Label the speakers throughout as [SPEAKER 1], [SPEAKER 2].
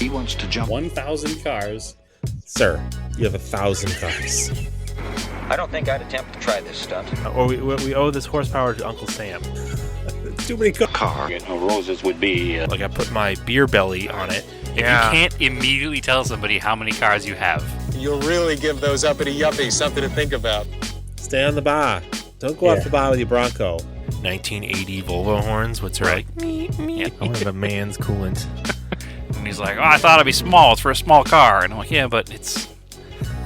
[SPEAKER 1] He wants to jump
[SPEAKER 2] 1,000 cars. Sir, you have 1,000 cars.
[SPEAKER 3] I don't think I'd attempt to try this stunt.
[SPEAKER 4] Or we owe this horsepower to Uncle Sam.
[SPEAKER 2] Too many cars.
[SPEAKER 1] car. You know, roses would be...
[SPEAKER 4] Like I put my beer belly on it.
[SPEAKER 5] If you can't immediately tell somebody how many cars you have.
[SPEAKER 6] You'll really give those uppity yuppies something to think about.
[SPEAKER 2] Stay on the bar. Don't go off the bar with your Bronco.
[SPEAKER 4] 1980 Volvo horns, what's right?
[SPEAKER 5] Yeah.
[SPEAKER 4] I want to have a man's coolant.
[SPEAKER 5] And he's like, oh, I thought it'd be small. It's for a small car. And I'm like, yeah, but it's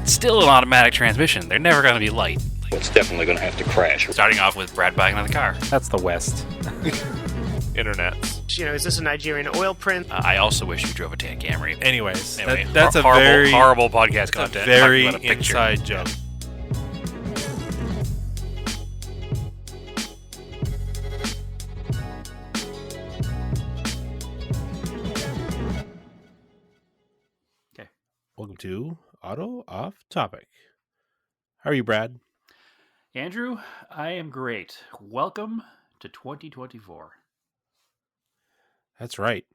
[SPEAKER 5] still an automatic transmission. They're never going to be light.
[SPEAKER 1] It's definitely going to have to crash.
[SPEAKER 5] Starting off with Brad buying another car.
[SPEAKER 4] That's the West.
[SPEAKER 7] Internet. You know, is this a Nigerian oil print?
[SPEAKER 5] I also wish you drove a tan Camry.
[SPEAKER 4] Anyways,
[SPEAKER 5] Anyway,
[SPEAKER 4] that's a
[SPEAKER 5] horrible,
[SPEAKER 4] very
[SPEAKER 5] horrible podcast content.
[SPEAKER 4] very
[SPEAKER 5] Talking about a picture.
[SPEAKER 4] inside joke.
[SPEAKER 5] Okay.
[SPEAKER 4] Welcome to Auto Off Topic. How are you, Brad?
[SPEAKER 5] Andrew, I am great. Welcome to 2024.
[SPEAKER 4] That's right.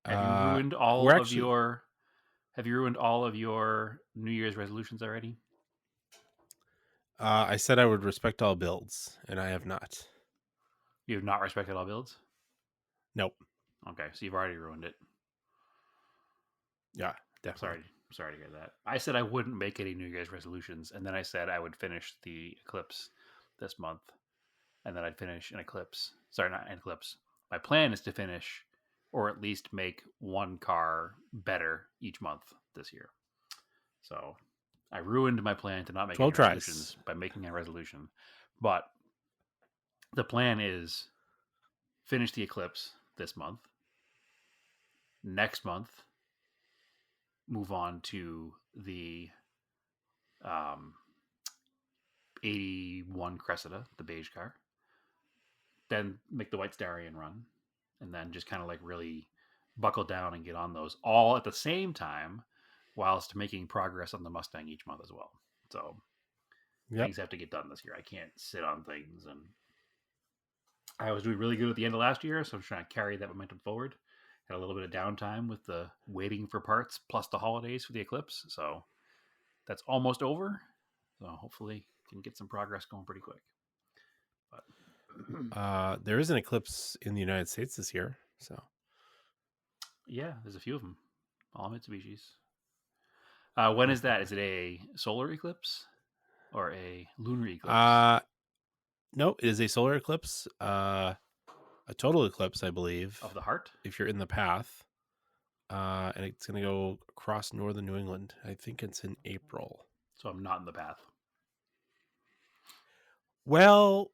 [SPEAKER 5] Have you ruined all
[SPEAKER 4] we're
[SPEAKER 5] of
[SPEAKER 4] actually-
[SPEAKER 5] your? Have you ruined all of your New Year's resolutions already?
[SPEAKER 4] I said I would respect all builds, and I have not.
[SPEAKER 5] You have not respected all builds?
[SPEAKER 4] Nope.
[SPEAKER 5] Okay, so you've already ruined it.
[SPEAKER 4] Yeah, definitely.
[SPEAKER 5] Sorry to hear that. I said I wouldn't make any New Year's resolutions, and then I said I would finish the eclipse this month, and then I'd finish an eclipse. Sorry, not an eclipse. My plan is to finish, or at least make one car better each month this year. So I ruined my plan to not make any
[SPEAKER 4] 12 tries.
[SPEAKER 5] resolutions by making a resolution. But the plan is finish the eclipse this month. Next month, move on to the 81 Cressida, the beige car. Then make the White Stallion run. And then just kind of like really buckle down and get on those all at the same time whilst making progress on the Mustang each month as well. So things have to get done this year. I can't sit on things. And I was doing really good at the end of last year, so I'm trying to carry that momentum forward. Had a little bit of downtime with the waiting for parts plus the holidays for the eclipse. So that's almost over. So hopefully can get some progress going pretty quick. But
[SPEAKER 4] There is an eclipse in the United States this year, so
[SPEAKER 5] yeah, there's a few of them. All Mitsubishis. When is that? Is it a solar eclipse or a lunar eclipse?
[SPEAKER 4] No, it is a solar eclipse. A total eclipse, I believe,
[SPEAKER 5] Of the heart?
[SPEAKER 4] if you're in the path. And it's going to go across northern New England. I think it's in April.
[SPEAKER 5] So I'm not in the path.
[SPEAKER 4] Well,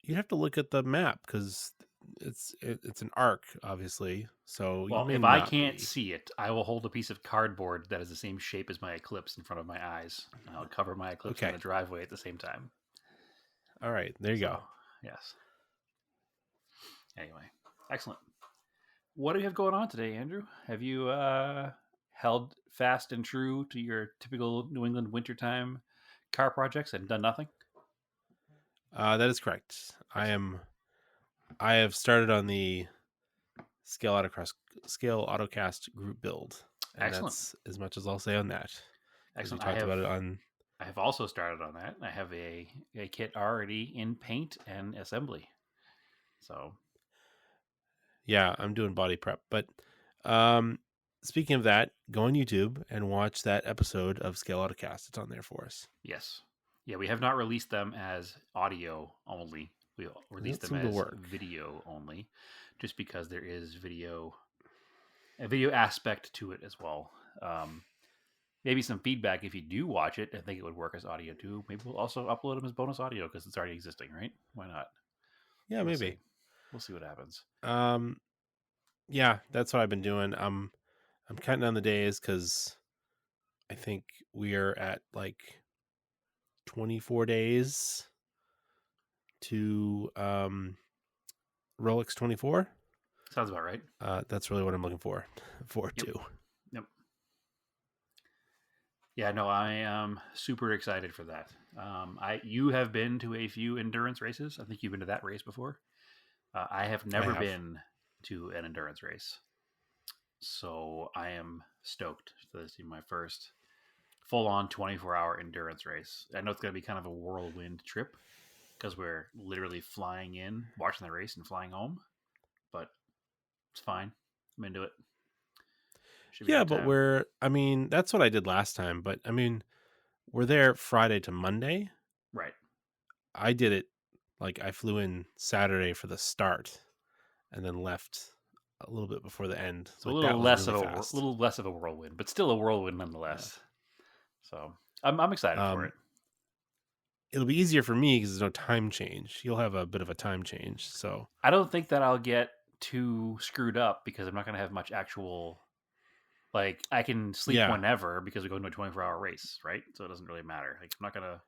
[SPEAKER 4] you'd have to look at the map because it's an arc, obviously. So
[SPEAKER 5] Well,
[SPEAKER 4] you may
[SPEAKER 5] if I
[SPEAKER 4] not
[SPEAKER 5] can't
[SPEAKER 4] be.
[SPEAKER 5] see it, I will hold a piece of cardboard that is the same shape as my eclipse in front of my eyes. And I'll cover my eclipse in
[SPEAKER 4] Okay.
[SPEAKER 5] the driveway at the same time.
[SPEAKER 4] All right, there you go.
[SPEAKER 5] So, yes. Anyway, excellent. What do you have going on today, Andrew? Have you held fast and true to your typical New England wintertime car projects and done nothing?
[SPEAKER 4] That is correct. I have started on the Scale Autocast group build. And
[SPEAKER 5] Excellent.
[SPEAKER 4] That's as much as I'll say on that. 'Cause
[SPEAKER 5] Excellent.
[SPEAKER 4] We talked about it on.
[SPEAKER 5] I have also started on that. I have a kit already in paint and assembly. So
[SPEAKER 4] Yeah, I'm doing body prep. But speaking of that, go on YouTube and watch that episode of Scale Autocast. It's on there for us.
[SPEAKER 5] yes. Yeah, we have not released them as audio only. We released them
[SPEAKER 4] seem to
[SPEAKER 5] as
[SPEAKER 4] work.
[SPEAKER 5] video only, just because there is a video aspect to it as well. Maybe some feedback if you do watch it. I think it would work as audio too. Maybe we'll also upload them as bonus audio because it's already existing, right? Why not?
[SPEAKER 4] Yeah,
[SPEAKER 5] We'll
[SPEAKER 4] maybe.
[SPEAKER 5] see. We'll see what happens.
[SPEAKER 4] Yeah, that's what I've been doing. I'm counting down the days because I think we are at like 24 days to Rolex 24.
[SPEAKER 5] Sounds about right.
[SPEAKER 4] That's really what I'm looking for
[SPEAKER 5] Yep.
[SPEAKER 4] too.
[SPEAKER 5] Yep. Yeah, no, I am super excited for that. You have been to a few endurance races. I think you've been to that race before. I have never
[SPEAKER 4] have.
[SPEAKER 5] been to an endurance race. So I am stoked for this to be my first full-on 24-hour endurance race. I know it's going to be kind of a whirlwind trip because we're literally flying in, watching the race, and flying home. But it's fine. I'm into it. Should be a
[SPEAKER 2] Yeah,
[SPEAKER 5] good
[SPEAKER 2] but
[SPEAKER 5] time.
[SPEAKER 2] that's what I did last time. But we're there Friday to Monday.
[SPEAKER 5] Right.
[SPEAKER 2] I did it I flew in Saturday for the start and then left a little bit before the end.
[SPEAKER 5] So a
[SPEAKER 2] That
[SPEAKER 5] little
[SPEAKER 2] was
[SPEAKER 5] less
[SPEAKER 2] really
[SPEAKER 5] of
[SPEAKER 2] fast.
[SPEAKER 5] little less of a whirlwind, but still a whirlwind nonetheless. So I'm excited for it.
[SPEAKER 2] It'll be easier for me because there's no time change. You'll have a bit of a time change. So
[SPEAKER 5] I don't think that I'll get too screwed up because I'm not going to have much actual. Like I can sleep
[SPEAKER 2] yeah,
[SPEAKER 5] whenever because we go into a 24-hour race, right? So it doesn't really matter. Like I'm not going to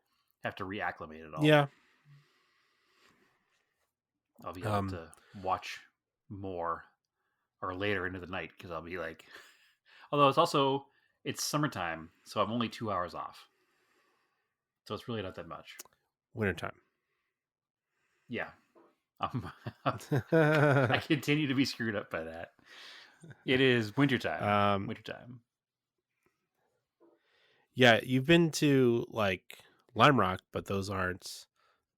[SPEAKER 5] have to reacclimate at all.
[SPEAKER 2] yeah.
[SPEAKER 5] I'll be able to watch more or later into the night because I'll be like, although it's summertime, so I'm only 2 hours off, so it's really not that much.
[SPEAKER 2] Wintertime.
[SPEAKER 5] Yeah, I continue to be screwed up by that. It is wintertime. Wintertime.
[SPEAKER 2] Yeah, you've been to Lime Rock, but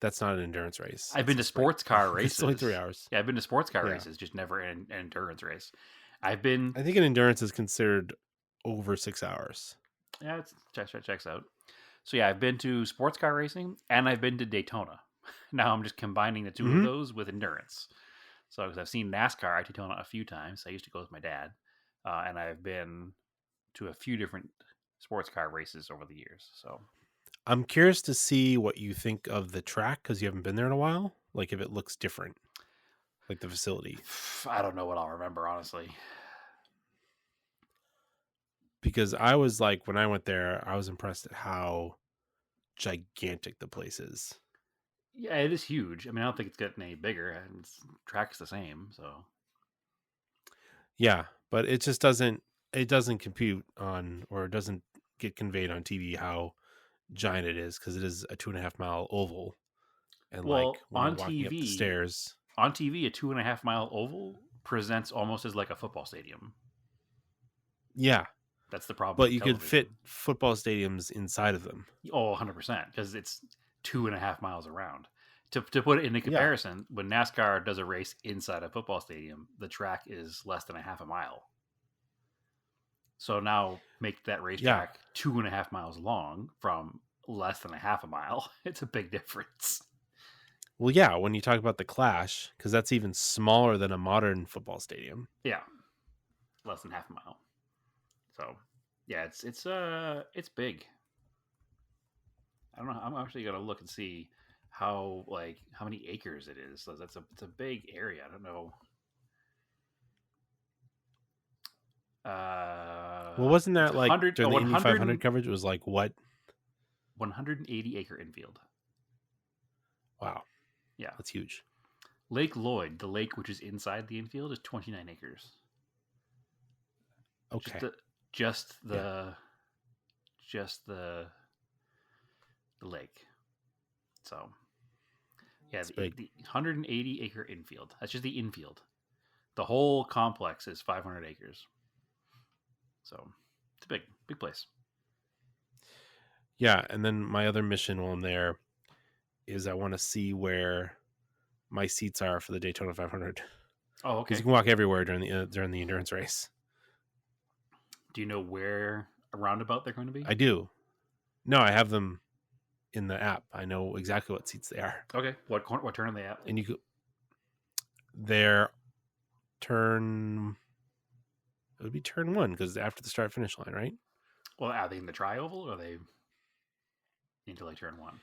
[SPEAKER 2] that's not an endurance race.
[SPEAKER 5] I've been to sports car races.
[SPEAKER 2] It's only 3 hours.
[SPEAKER 5] Yeah, I've been to sports car races, just never an endurance race. I think
[SPEAKER 2] an endurance is considered over 6 hours.
[SPEAKER 5] Yeah, it checks out. So yeah, I've been to sports car racing and I've been to Daytona. Now I'm just combining the two of those with endurance. So because I've seen NASCAR at Daytona a few times. I used to go with my dad, and I've been to a few different sports car races over the years. So
[SPEAKER 2] I'm curious to see what you think of the track because you haven't been there in a while. Like if it looks different, like the facility.
[SPEAKER 5] I don't know what I'll remember, honestly.
[SPEAKER 2] Because I was when I went there, I was impressed at how gigantic the place is.
[SPEAKER 5] Yeah, it is huge. I don't think it's getting any bigger. Track's the same, so.
[SPEAKER 2] Yeah, but it just doesn't compute on, or it doesn't get conveyed on TV how giant it is because it is a 2.5 mile oval. And when
[SPEAKER 5] on
[SPEAKER 2] you're walking up the stairs,
[SPEAKER 5] on TV, a 2.5 mile oval presents almost as like a football stadium.
[SPEAKER 2] Yeah,
[SPEAKER 5] that's the problem.
[SPEAKER 2] But you could fit football stadiums inside of them.
[SPEAKER 5] Oh, 100%, because it's 2.5 miles around. To put it into comparison, when NASCAR does a race inside a football stadium, the track is less than a half a mile. So now make that racetrack 2.5 miles long from less than a half a mile. It's a big difference.
[SPEAKER 2] Well, yeah, when you talk about the Clash, because that's even smaller than a modern football stadium.
[SPEAKER 5] Yeah, less than half a mile. So, yeah, it's big. I don't know. I'm actually gonna look and see how many acres it is. So it's a big area. I don't know.
[SPEAKER 2] Well, wasn't that during the Indy 500 coverage? It was what?
[SPEAKER 5] 180 acre infield.
[SPEAKER 2] Wow.
[SPEAKER 5] Yeah,
[SPEAKER 2] that's huge.
[SPEAKER 5] Lake Lloyd, the lake which is inside the infield, is 29 acres.
[SPEAKER 2] Okay.
[SPEAKER 5] Just the lake. So, yeah, the 180 acre infield. That's just the infield. The whole complex is 500 acres. So, it's a big place.
[SPEAKER 2] Yeah, and then my other mission while I'm there is I want to see where my seats are for the Daytona 500.
[SPEAKER 5] Oh, okay.
[SPEAKER 2] Because you can walk everywhere during the endurance race.
[SPEAKER 5] Do you know where a roundabout they're going to be?
[SPEAKER 2] I do. No, I have them in the app. I know exactly what seats they are.
[SPEAKER 5] Okay. What turn are they at?
[SPEAKER 2] And their turn. It would be turn 1 because after the start finish line, right?
[SPEAKER 5] Well, are they in the tri-oval or are they into turn 1?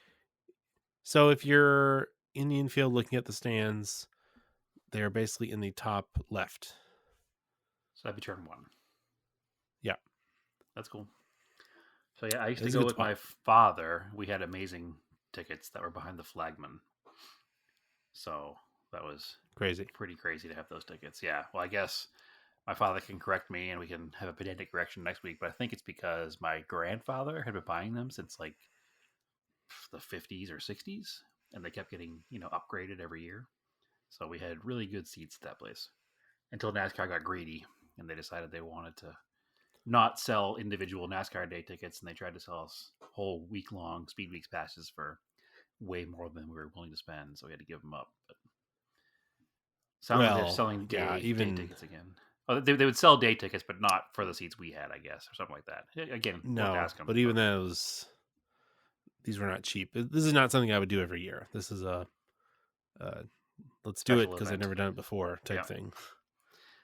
[SPEAKER 2] So if you're in the infield looking at the stands, they're basically in the top left.
[SPEAKER 5] So that'd be turn 1.
[SPEAKER 2] Yeah.
[SPEAKER 5] That's cool. So yeah, I used to go with my father. We had amazing tickets that were behind the flagman. So that was
[SPEAKER 2] crazy.
[SPEAKER 5] Pretty crazy to have those tickets. Yeah. Well, I guess my father can correct me and we can have a pedantic correction next week, but I think it's because my grandfather had been buying them since the 50s or 60s, and they kept getting, upgraded every year. So we had really good seats at that place until NASCAR got greedy and they decided they wanted to not sell individual NASCAR day tickets, and they tried to sell us whole week-long Speed Weeks passes for way more than we were willing to spend, so we had to give them up. But sounds like they're selling day tickets again. Oh, they would sell day tickets, but not for the seats we had, I guess, or something like that. Again, we'll have to ask them,
[SPEAKER 2] but even these were not cheap. This is not something I would do every year. This is a let's do it because I've never done it before type thing.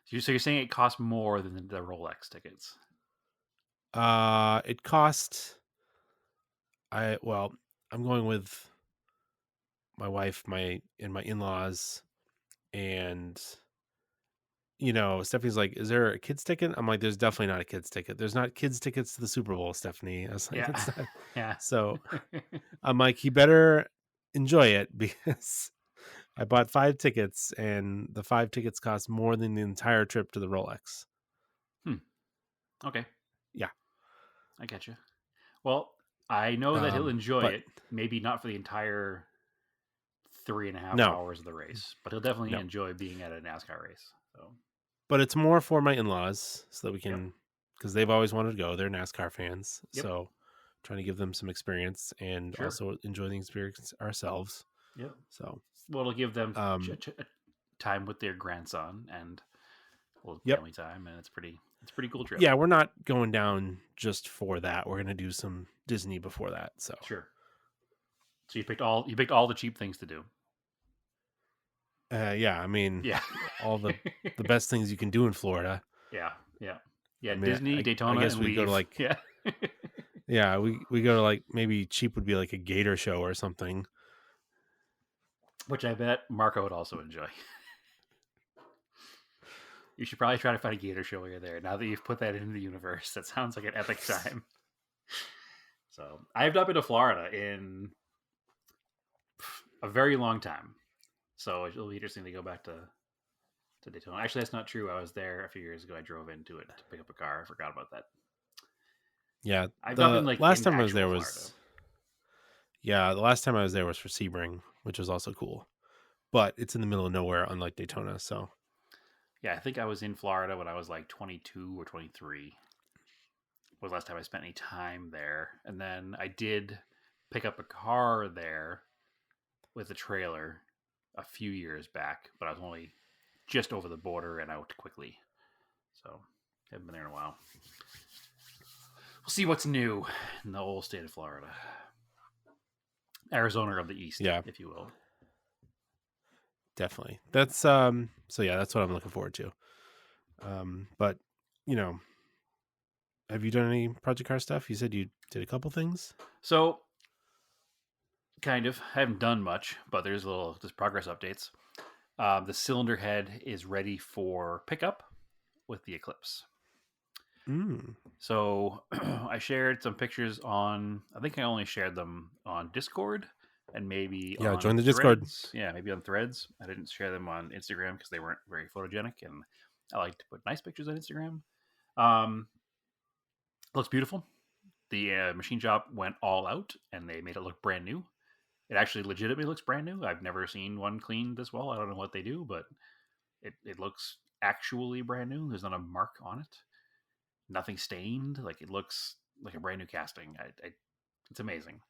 [SPEAKER 5] So you're saying it costs more than the Rolex tickets?
[SPEAKER 2] It cost. I'm going with my wife, my in-laws, and Stephanie's like, "Is there a kids ticket?" I'm like, "There's definitely not a kids ticket. There's not kids tickets to the Super Bowl, Stephanie." I was like, "It's not."
[SPEAKER 5] Yeah.
[SPEAKER 2] So I'm like, "He better enjoy it because I bought 5 tickets, and the 5 tickets cost more than the entire trip to the Rolex."
[SPEAKER 5] Okay.
[SPEAKER 2] Yeah,
[SPEAKER 5] I get you. Well, I know that he'll enjoy it. Maybe not for the entire 3.5 hours of the race, but he'll definitely enjoy being at a NASCAR race. So,
[SPEAKER 2] but it's more for my in-laws so that we can, because they've always wanted to go. They're NASCAR fans, so trying to give them some experience and also enjoy the experience ourselves.
[SPEAKER 5] Yep.
[SPEAKER 2] So,
[SPEAKER 5] well, it'll give them time with their grandson and a little family time, and it's pretty cool trip.
[SPEAKER 2] Yeah, we're not going down just for that. We're gonna do some Disney before that. So
[SPEAKER 5] sure. So you picked all the cheap things to do.
[SPEAKER 2] I mean, all the best things you can do in Florida.
[SPEAKER 5] Yeah. I mean, Disney, Daytona. I guess we
[SPEAKER 2] go to like we go to like, maybe cheap would be like a gator show or something,
[SPEAKER 5] which I bet Marco would also enjoy. You should probably try to find a gator show while you're there. Now that you've put that into the universe, that sounds like an epic time. So I've not been to Florida in a very long time. So it'll be interesting to go back to Daytona. Actually, that's not true. I was there a few years ago. I drove into it to pick up a car. I forgot about that.
[SPEAKER 2] Yeah,
[SPEAKER 5] I've not been like
[SPEAKER 2] last time I was there
[SPEAKER 5] Florida.
[SPEAKER 2] the last time I was there was for Sebring, which was also cool, but it's in the middle of nowhere, unlike Daytona. So
[SPEAKER 5] yeah, I think I was in Florida when I was like 22 or 23. Was the last time I spent any time there, and then I did pick up a car there with a trailer a few years back, but I was only just over the border and out quickly. So haven't been there in a while. We'll see what's new in the old state of Florida. Arizona of the East, if you will.
[SPEAKER 2] Definitely. That's so that's what I'm looking forward to. But have you done any Project Car stuff? You said you did a couple things.
[SPEAKER 5] So kind of. I haven't done much, but there's progress updates. The cylinder head is ready for pickup with the Eclipse. So I shared some pictures on, I think I only shared them on Discord and maybe on
[SPEAKER 2] join the
[SPEAKER 5] Threads.
[SPEAKER 2] Discord.
[SPEAKER 5] Yeah, maybe on Threads. I didn't share them on Instagram because they weren't very photogenic, and I like to put nice pictures on Instagram. Looks beautiful. The machine shop went all out and they made it look brand new. It actually legitimately looks brand new. I've never seen one cleaned this well. I don't know what they do, but it looks actually brand new. There's not a mark on it. Nothing stained. Like, it looks like a brand new casting. It's amazing.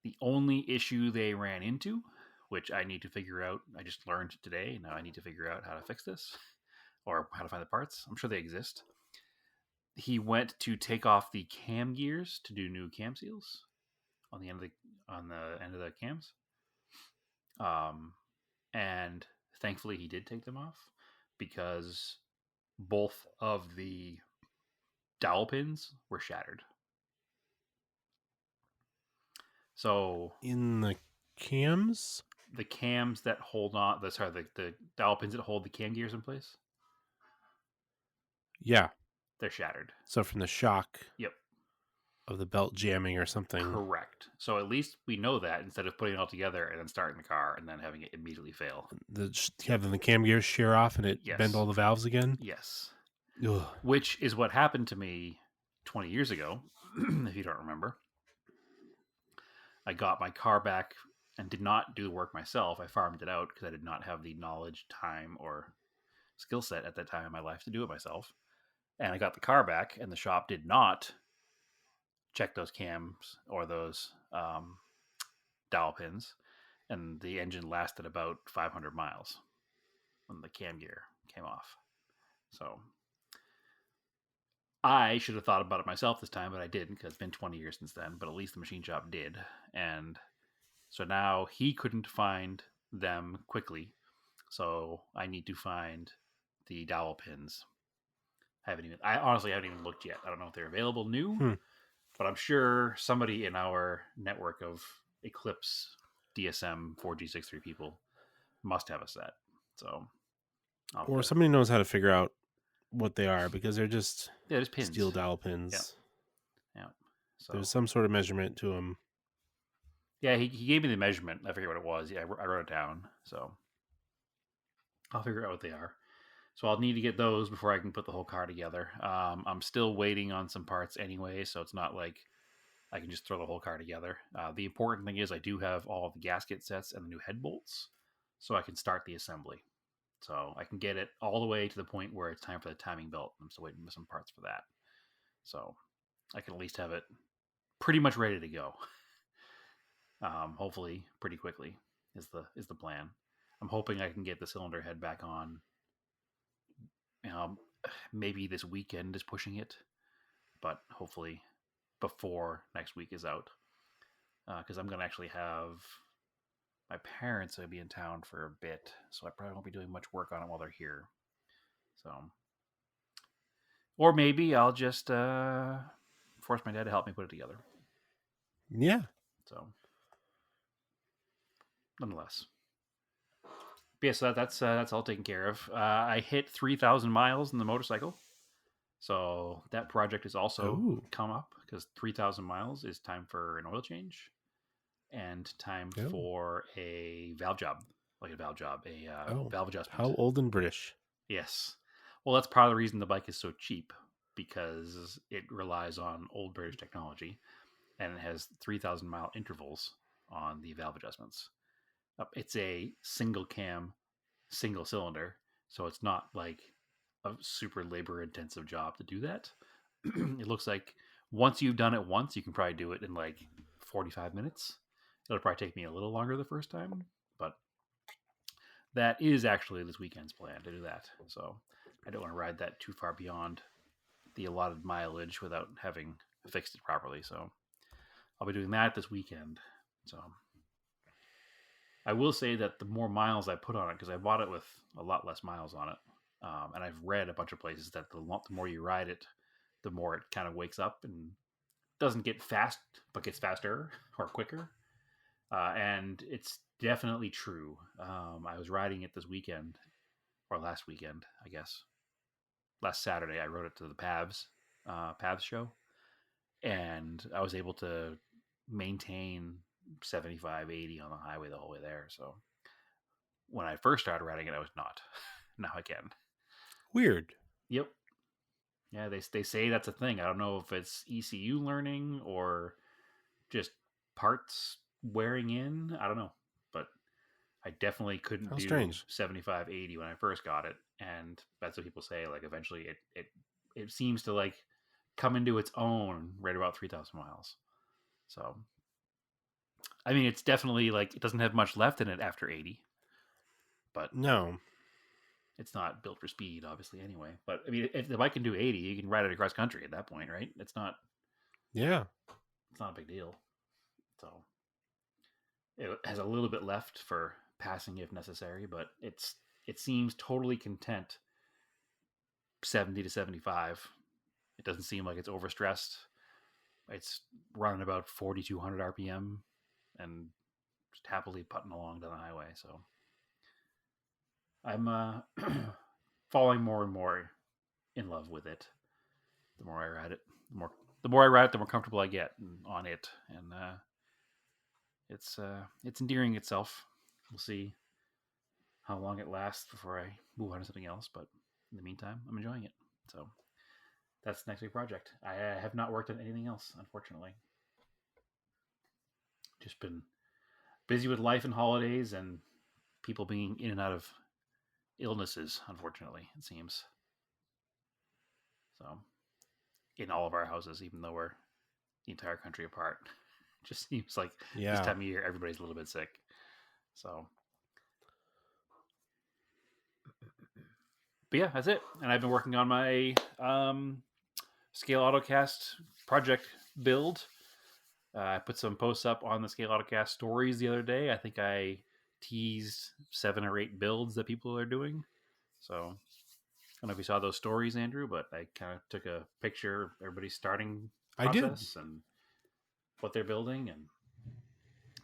[SPEAKER 5] The only issue they ran into, which I need to figure out, I just learned today. Now I need to figure out how to fix this or how to find the parts. I'm sure they exist. He went to take off the cam gears to do new cam seals on the end of the cams. And thankfully he did take them off, because both of the dowel pins were shattered. So
[SPEAKER 2] in the cams
[SPEAKER 5] that hold on, the dowel pins that hold the cam gears in place.
[SPEAKER 2] Yeah,
[SPEAKER 5] they're shattered.
[SPEAKER 2] So from the shock.
[SPEAKER 5] Yep.
[SPEAKER 2] Of the belt jamming or something.
[SPEAKER 5] Correct. So at least we know that, instead of putting it all together and then starting the car and then having it immediately fail.
[SPEAKER 2] Having the cam gears shear off and it bend all the valves again.
[SPEAKER 5] Yes.
[SPEAKER 2] Ugh.
[SPEAKER 5] Which is what happened to me 20 years ago, if you don't remember. I got my car back and did not do the work myself. I farmed it out because I did not have the knowledge, time, or skill set at that time in my life to do it myself. And I got the car back, and the shop did not check those cams or those dowel pins, and the engine lasted about 500 miles when the cam gear came off. So I should have thought about it myself this time, but I didn't, because it's been 20 years since then. But at least the machine shop did. And so now he couldn't find them quickly. So I need to find the dowel pins. I honestly haven't even looked yet. I don't know if they're available new, but I'm sure somebody in our network of Eclipse DSM 4G63 people must have a set. So,
[SPEAKER 2] or somebody knows how to figure out what they are, because they're just
[SPEAKER 5] pins.
[SPEAKER 2] Steel dowel pins.
[SPEAKER 5] Yeah. So
[SPEAKER 2] there's some sort of measurement to them.
[SPEAKER 5] Yeah, he gave me the measurement. I forget what it was. Yeah, I wrote it down. So I'll figure out what they are. So I'll need to get those before I can put the whole car together. I'm still waiting on some parts anyway, so it's not like I can just throw the whole car together. The important thing is I do have all of the gasket sets and the new head bolts, so I can start the assembly. So I can get it all the way to the point where it's time for the timing belt. I'm still waiting for some parts for that. So I can at least have it pretty much ready to go. Hopefully pretty quickly is the plan. I'm hoping I can get the cylinder head back on. Maybe this weekend is pushing it, but hopefully before next week is out. Because I'm going to actually have my parents will be in town for a bit, so I probably won't be doing much work on it while they're here. So, or maybe I'll just force my dad to help me put it together.
[SPEAKER 2] Yeah.
[SPEAKER 5] So, nonetheless, but yeah. So that's all taken care of. I hit 3,000 miles in the motorcycle, so that project is also come up, because 3,000 miles is time for an oil change. And time for a valve job, valve adjustment.
[SPEAKER 2] How old and British?
[SPEAKER 5] Yes. Well, that's part of the reason the bike is so cheap, because it relies on old British technology, and it has 3,000 mile intervals on the valve adjustments. It's a single cam, single cylinder, so it's not like a super labor intensive job to do that. It looks like once you've done it once, you can probably do it in like 45 minutes. It'll probably take me a little longer the first time, but that is actually this weekend's plan to do that. So I don't want to ride that too far beyond the allotted mileage without having fixed it properly. So I'll be doing that this weekend. So I will say that the more miles I put on it, because I bought it with a lot less miles on it, and I've read a bunch of places that the more you ride it, the more it kind of wakes up and doesn't get fast, but gets faster or quicker. And it's definitely true. I was riding it this weekend, or last weekend, I guess. Last Saturday, I rode it to the PAVS show, and I was able to maintain 75, 80 on the highway the whole way there. So when I first started riding it, I was not. Now I can.
[SPEAKER 2] Weird.
[SPEAKER 5] Yep. Yeah, they say that's a thing. I don't know if it's ECU learning or just parts wearing in. I don't know, but I definitely couldn't do 75, 80 when I first got it, and that's what people say. Like eventually, it seems to like come into its own right about 3,000 miles. So, I mean, it's definitely like it doesn't have much left in it after 80, but
[SPEAKER 2] no,
[SPEAKER 5] it's not built for speed, obviously. Anyway, but I mean, if the bike can do 80, you can ride it across country at that point, right? It's not.
[SPEAKER 2] Yeah,
[SPEAKER 5] it's not a big deal. So. It has a little bit left for passing if necessary, but it seems totally content 70 to 75. It doesn't seem like it's overstressed. It's running about 4,200 RPM and just happily putting along down the highway. So I'm falling more and more in love with it. The more I ride it, the more comfortable I get on it, and it's endearing itself. We'll see how long it lasts before I move on to something else, but in the meantime, I'm enjoying it. So that's the next big project. I have not worked on anything else, unfortunately. Just been busy with life and holidays and people being in and out of illnesses, unfortunately, it seems. So, in all of our houses, even though we're the entire country apart, it just seems like this time of year, everybody's a little bit sick. So, but yeah, that's it. And I've been working on my Scale Autocast project build. I put some posts up on the Scale Autocast stories the other day. I think I teased 7 or 8 builds that people are doing. So I don't know if you saw those stories, Andrew, but I kind of took a picture of everybody's starting process and what they're building. And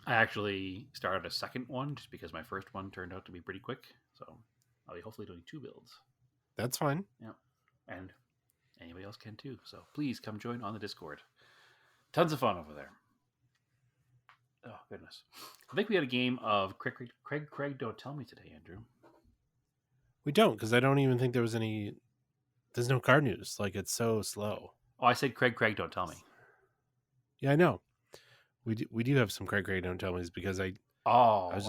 [SPEAKER 5] I actually started a second one just because my first one turned out to be pretty quick. So I'll be hopefully doing 2 builds.
[SPEAKER 2] That's fine.
[SPEAKER 5] Yeah. And anybody else can too. So please come join on the Discord. Tons of fun over there. Oh, goodness. I think we had a game of Craig, Don't Tell Me today, Andrew.
[SPEAKER 2] We don't, because I don't even think there was any... There's no card news. Like, it's so slow.
[SPEAKER 5] Oh, I said Craig, Don't Tell Me.
[SPEAKER 2] Yeah, I know. We do have some Craig, Don't Tell Me's because
[SPEAKER 5] okay.
[SPEAKER 2] off the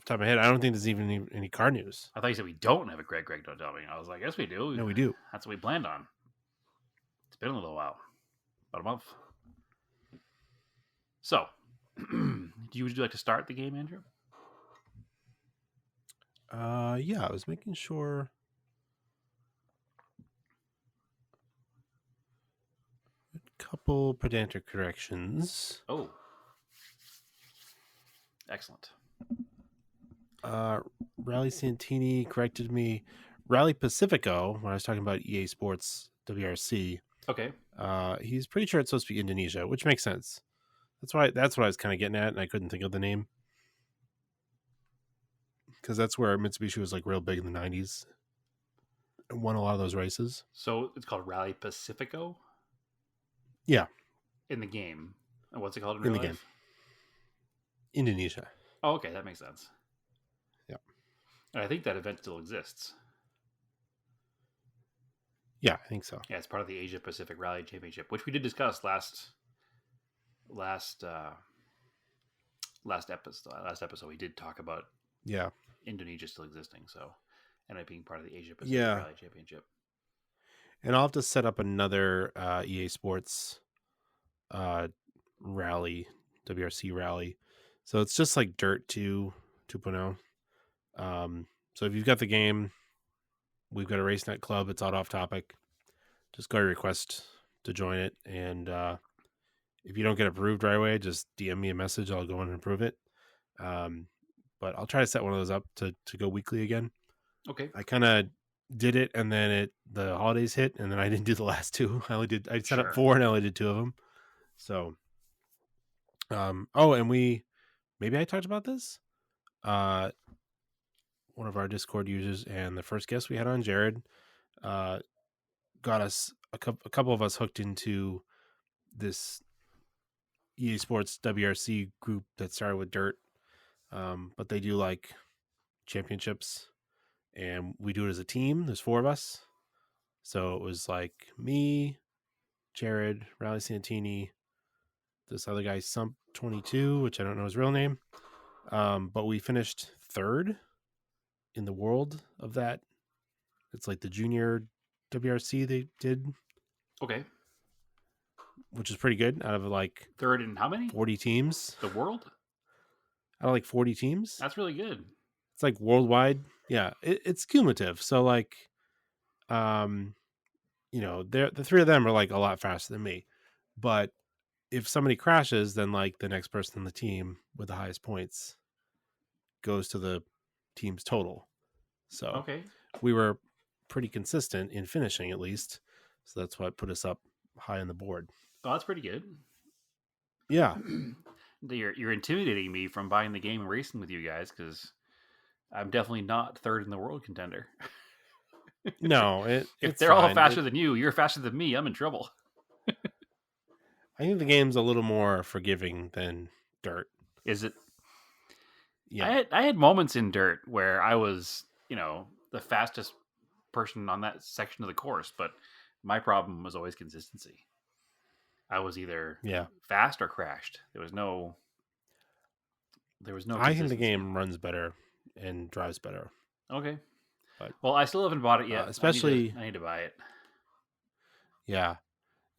[SPEAKER 2] top of my head, I don't think there's even any card news.
[SPEAKER 5] I thought you said we don't have a Craig, Don't Tell Me. I was like, yes, we do.
[SPEAKER 2] No, we do.
[SPEAKER 5] That's what we planned on. It's been a little while. About a month. So, would you like to start the game, Andrew?
[SPEAKER 2] Yeah, I was making sure. A couple pedantic corrections.
[SPEAKER 5] Oh. Excellent.
[SPEAKER 2] Rally Santini corrected me. Rally Pacifico, when I was talking about EA Sports WRC.
[SPEAKER 5] Okay.
[SPEAKER 2] He's pretty sure it's supposed to be Indonesia, which makes sense. That's what I was kind of getting at, and I couldn't think of the name. Because that's where Mitsubishi was like real big in the 90s and won a lot of those races.
[SPEAKER 5] So it's called Rally Pacifico?
[SPEAKER 2] Yeah.
[SPEAKER 5] In the game. And what's it called in
[SPEAKER 2] the
[SPEAKER 5] real
[SPEAKER 2] game?
[SPEAKER 5] life?
[SPEAKER 2] Indonesia.
[SPEAKER 5] Oh, okay. That makes sense.
[SPEAKER 2] Yeah.
[SPEAKER 5] And I think that event still exists.
[SPEAKER 2] Yeah, I think so.
[SPEAKER 5] Yeah, it's part of the Asia Pacific Rally Championship, which we did discuss last episode. We did talk about Indonesia still existing, so and it being part of the Asia Pacific Rally Championship.
[SPEAKER 2] And I'll have to set up another EA Sports rally, WRC rally. So it's just like Dirt 2.0. So if you've got the game, we've got a RaceNet club. It's off topic. Just go to request to join it. And if you don't get approved right away, just DM me a message. I'll go in and approve it. But I'll try to set one of those up to go weekly again.
[SPEAKER 5] Okay.
[SPEAKER 2] I kind of did it, and then the holidays hit, and then I didn't do the last 2. I set up 4, and I only did 2 of them. So, and maybe I talked about this. One of our Discord users and the first guest we had on, Jared, got us a couple of us hooked into this EA Sports WRC group that started with Dirt. But they do like championships, and we do it as a team. There's 4 of us. So it was like me, Jared, Rally Santini, this other guy, Sump 22, which I don't know his real name. But we finished 3rd in the world of that. It's like the junior WRC they did.
[SPEAKER 5] Okay.
[SPEAKER 2] Which is pretty good out of like
[SPEAKER 5] 3rd in how many?
[SPEAKER 2] 40 teams.
[SPEAKER 5] The world?
[SPEAKER 2] Out of like 40 teams.
[SPEAKER 5] That's really good.
[SPEAKER 2] It's like worldwide. Yeah, it's cumulative. So like, the 3 of them are like a lot faster than me. But if somebody crashes, then like the next person on the team with the highest points goes to the team's total. So
[SPEAKER 5] okay,
[SPEAKER 2] we were pretty consistent in finishing at least. So that's what put us up high on the board.
[SPEAKER 5] Oh, that's pretty good.
[SPEAKER 2] Yeah.
[SPEAKER 5] You're intimidating me from buying the game and racing with you guys because I'm definitely not 3rd in the world contender.
[SPEAKER 2] No,
[SPEAKER 5] if they're all faster than you, you're faster than me. I'm in trouble.
[SPEAKER 2] I think the game's a little more forgiving than Dirt.
[SPEAKER 5] Is it?
[SPEAKER 2] Yeah.
[SPEAKER 5] I had moments in Dirt where I was, the fastest person on that section of the course, but my problem was always consistency. I was either fast or crashed. There was no
[SPEAKER 2] I think the game runs better and drives better.
[SPEAKER 5] Okay.
[SPEAKER 2] But
[SPEAKER 5] Well, I still haven't bought it yet.
[SPEAKER 2] especially,
[SPEAKER 5] I need to buy it.
[SPEAKER 2] yeah,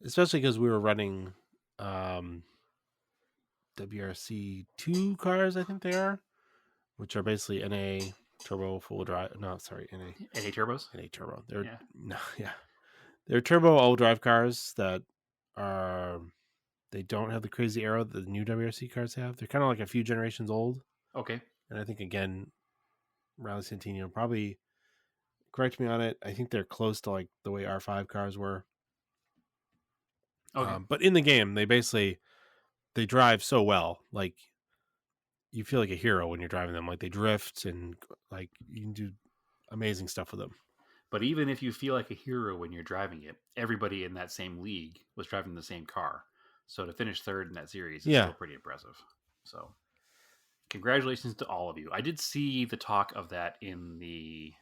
[SPEAKER 2] especially because we were running WRC 2 cars, I think they are, which are basically NA turbo full drive. No, sorry, NA
[SPEAKER 5] turbos.
[SPEAKER 2] NA turbo. They're
[SPEAKER 5] Yeah.
[SPEAKER 2] no, yeah, they're turbo all drive cars that are. They don't have the crazy aero that the new WRC cars have. They're kind of like a few generations old.
[SPEAKER 5] Okay.
[SPEAKER 2] And I think again, Rally Santino, probably correct me on it. I think they're close to like the way R5 cars were.
[SPEAKER 5] Okay.
[SPEAKER 2] But in the game, they drive so well. Like you feel like a hero when you're driving them. Like they drift and like you can do amazing stuff with them.
[SPEAKER 5] But even if you feel like a hero when you're driving it, everybody in that same league was driving the same car. So to finish third in that series is still pretty impressive. So congratulations to all of you. I did see the talk of that in the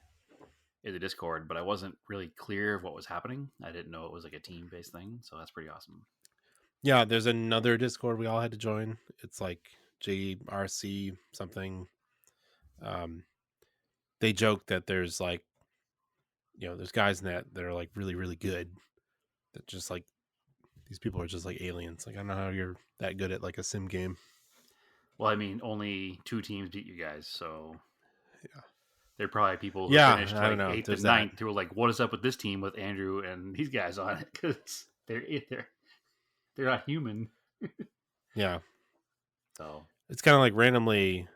[SPEAKER 5] Discord, but I wasn't really clear of what was happening. I didn't know it was like a team-based thing. So that's pretty awesome.
[SPEAKER 2] Yeah, there's another Discord we all had to join. It's like JRC something. They joke that there's like, there's guys in that are like really, really good. That just like these people are just like aliens. Like I don't know how you're that good at like a sim game.
[SPEAKER 5] Well, I mean, only 2 teams beat you guys, so
[SPEAKER 2] yeah,
[SPEAKER 5] they're probably people who finished
[SPEAKER 2] I don't
[SPEAKER 5] like
[SPEAKER 2] know.
[SPEAKER 5] 8th
[SPEAKER 2] There's
[SPEAKER 5] and 9th who were like, "What is up with this team with Andrew and these guys on it?" Because they're not human.
[SPEAKER 2] Yeah.
[SPEAKER 5] So
[SPEAKER 2] it's kind of like randomly.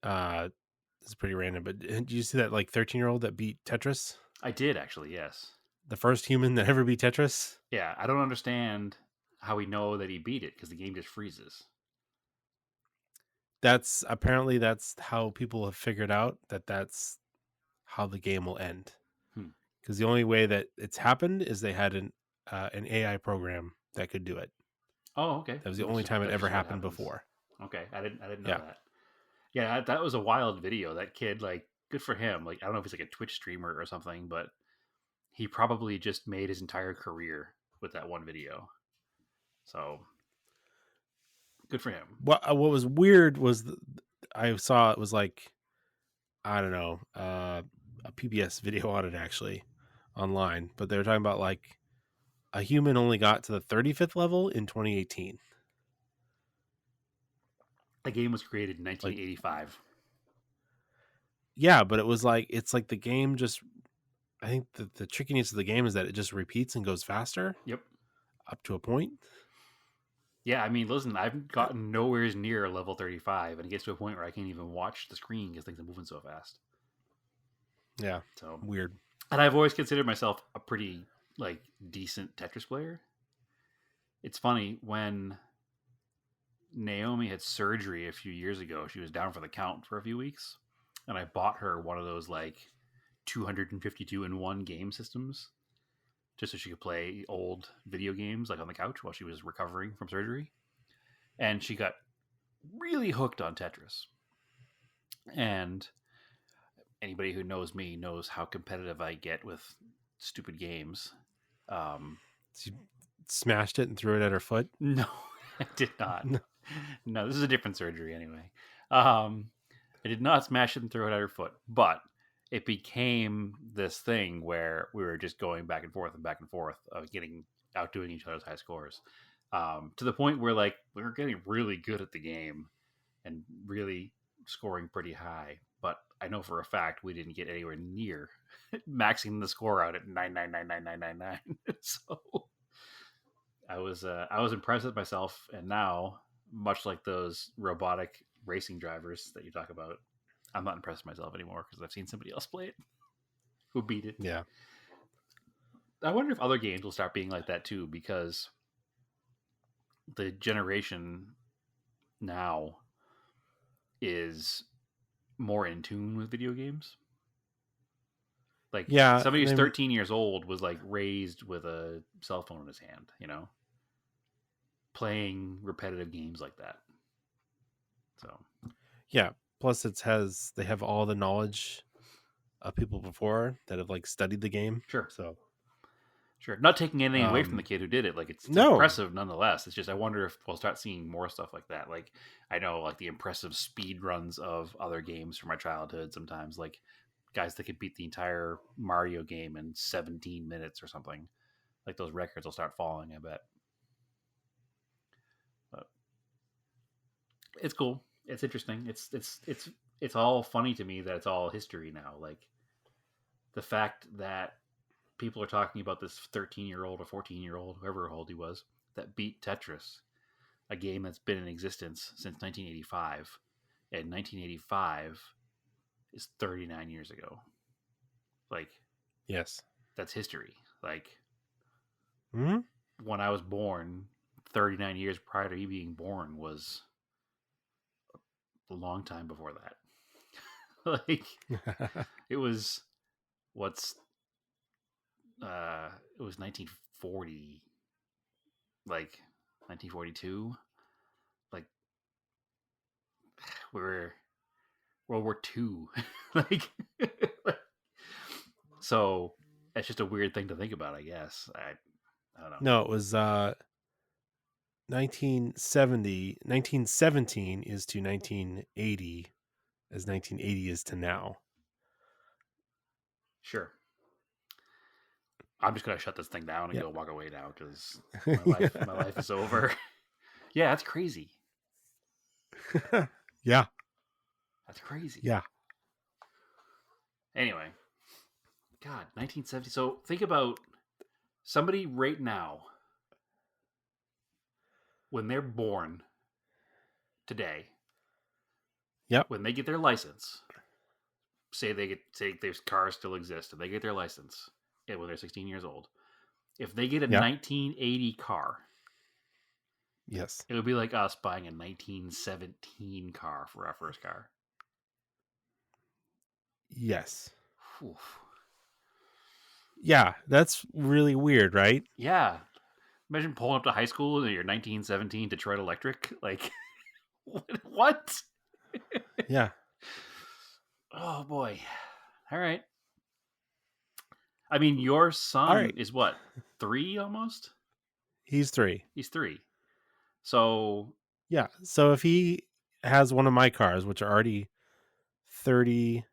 [SPEAKER 2] It's pretty random, but did you see that like 13-year-old that beat Tetris?
[SPEAKER 5] I did actually, yes.
[SPEAKER 2] The first human that ever beat Tetris.
[SPEAKER 5] Yeah, I don't understand how we know that he beat it because the game just freezes.
[SPEAKER 2] That's how people have figured out that's how the game will end. Because the only way that it's happened is they had an AI program that could do it.
[SPEAKER 5] Oh, okay.
[SPEAKER 2] That was the only time it ever happened before.
[SPEAKER 5] Okay, I didn't know that. Yeah, that was a wild video. That kid, like, good for him. Like, I don't know if he's like a Twitch streamer or something, but he probably just made his entire career with that one video. So good for him.
[SPEAKER 2] What was weird was I saw it was like, I don't know, a PBS video on it actually online, but they were talking about like a human only got to the 35th level in 2018.
[SPEAKER 5] The game was created in 1985.
[SPEAKER 2] Yeah, but it was like, it's like the game just, I think the trickiness of the game is that it just repeats and goes faster.
[SPEAKER 5] Yep.
[SPEAKER 2] Up to a point.
[SPEAKER 5] Yeah, I mean, listen, I've gotten nowhere near level 35, and it gets to a point where I can't even watch the screen because things are moving so fast.
[SPEAKER 2] Yeah,
[SPEAKER 5] so
[SPEAKER 2] weird.
[SPEAKER 5] And I've always considered myself a pretty, like, decent Tetris player. It's funny, when Naomi had surgery a few years ago, she was down for the count for a few weeks, and I bought her one of those, like, 252-in-1 game systems, just so she could play old video games like on the couch while she was recovering from surgery. And she got really hooked on Tetris. And anybody who knows me knows how competitive I get with stupid games.
[SPEAKER 2] She smashed it and threw it at her foot?
[SPEAKER 5] No, I did not. No, this is a different surgery anyway. I did not smash it and throw it at her foot, but it became this thing where we were just going back and forth of outdoing each other's high scores, to the point where like we were getting really good at the game and really scoring pretty high. But I know for a fact we didn't get anywhere near maxing the score out at 9999999. So I was impressed with myself, and now, much like those robotic racing drivers that you talk about, I'm not impressed with myself anymore because I've seen somebody else play it who beat it.
[SPEAKER 2] Yeah.
[SPEAKER 5] I wonder if other games will start being like that too, because the generation now is more in tune with video games. Like, somebody who's 13 years old was like raised with a cell phone in his hand, playing repetitive games like that. So,
[SPEAKER 2] yeah. Plus, they have all the knowledge of people before that have like studied the game.
[SPEAKER 5] Sure.
[SPEAKER 2] So,
[SPEAKER 5] sure. Not taking anything away from the kid who did it. Like, it's impressive nonetheless. It's just, I wonder if we'll start seeing more stuff like that. Like, I know like the impressive speed runs of other games from my childhood sometimes, like guys that could beat the entire Mario game in 17 minutes or something. Like those records will start falling, I bet. But it's cool. It's interesting. It's all funny to me that it's all history now. Like the fact that people are talking about this 13-year-old or 14-year-old, whoever old he was, that beat Tetris, a game that's been in existence since 1985. And 1985 is 39 years ago. Like,
[SPEAKER 2] Yes.
[SPEAKER 5] that's history. Like,
[SPEAKER 2] Hmm?
[SPEAKER 5] when I was born, 39 years prior to you being born was a long time before that. Like, it was it was 1940, like 1942. Like, we were World War II. Like, so it's just a weird thing to think about, I guess. I don't know.
[SPEAKER 2] No, it was 1970. 1917 is to 1980, as 1980 is to now.
[SPEAKER 5] Sure. I'm just gonna shut this thing down and
[SPEAKER 2] Yep.
[SPEAKER 5] go walk away now because my life is over. Yeah, that's crazy.
[SPEAKER 2] Yeah.
[SPEAKER 5] That's crazy.
[SPEAKER 2] Yeah.
[SPEAKER 5] Anyway, God, 1970. So think about somebody right now when they're born today.
[SPEAKER 2] Yep.
[SPEAKER 5] When they get their license, say their cars still exist and they get their license when they're 16 years old. If they get a 1980 car,
[SPEAKER 2] Yes.
[SPEAKER 5] it would be like us buying a 1917 car for our first car.
[SPEAKER 2] Yes.
[SPEAKER 5] Whew.
[SPEAKER 2] Yeah, that's really weird, right?
[SPEAKER 5] Yeah. Imagine pulling up to high school in your 1917 Detroit Electric. Like, what?
[SPEAKER 2] Yeah.
[SPEAKER 5] Oh, boy. All right. I mean, your son is what? 3 almost?
[SPEAKER 2] He's 3.
[SPEAKER 5] He's 3. So,
[SPEAKER 2] Yeah. So if he has one of my cars, which are already 30,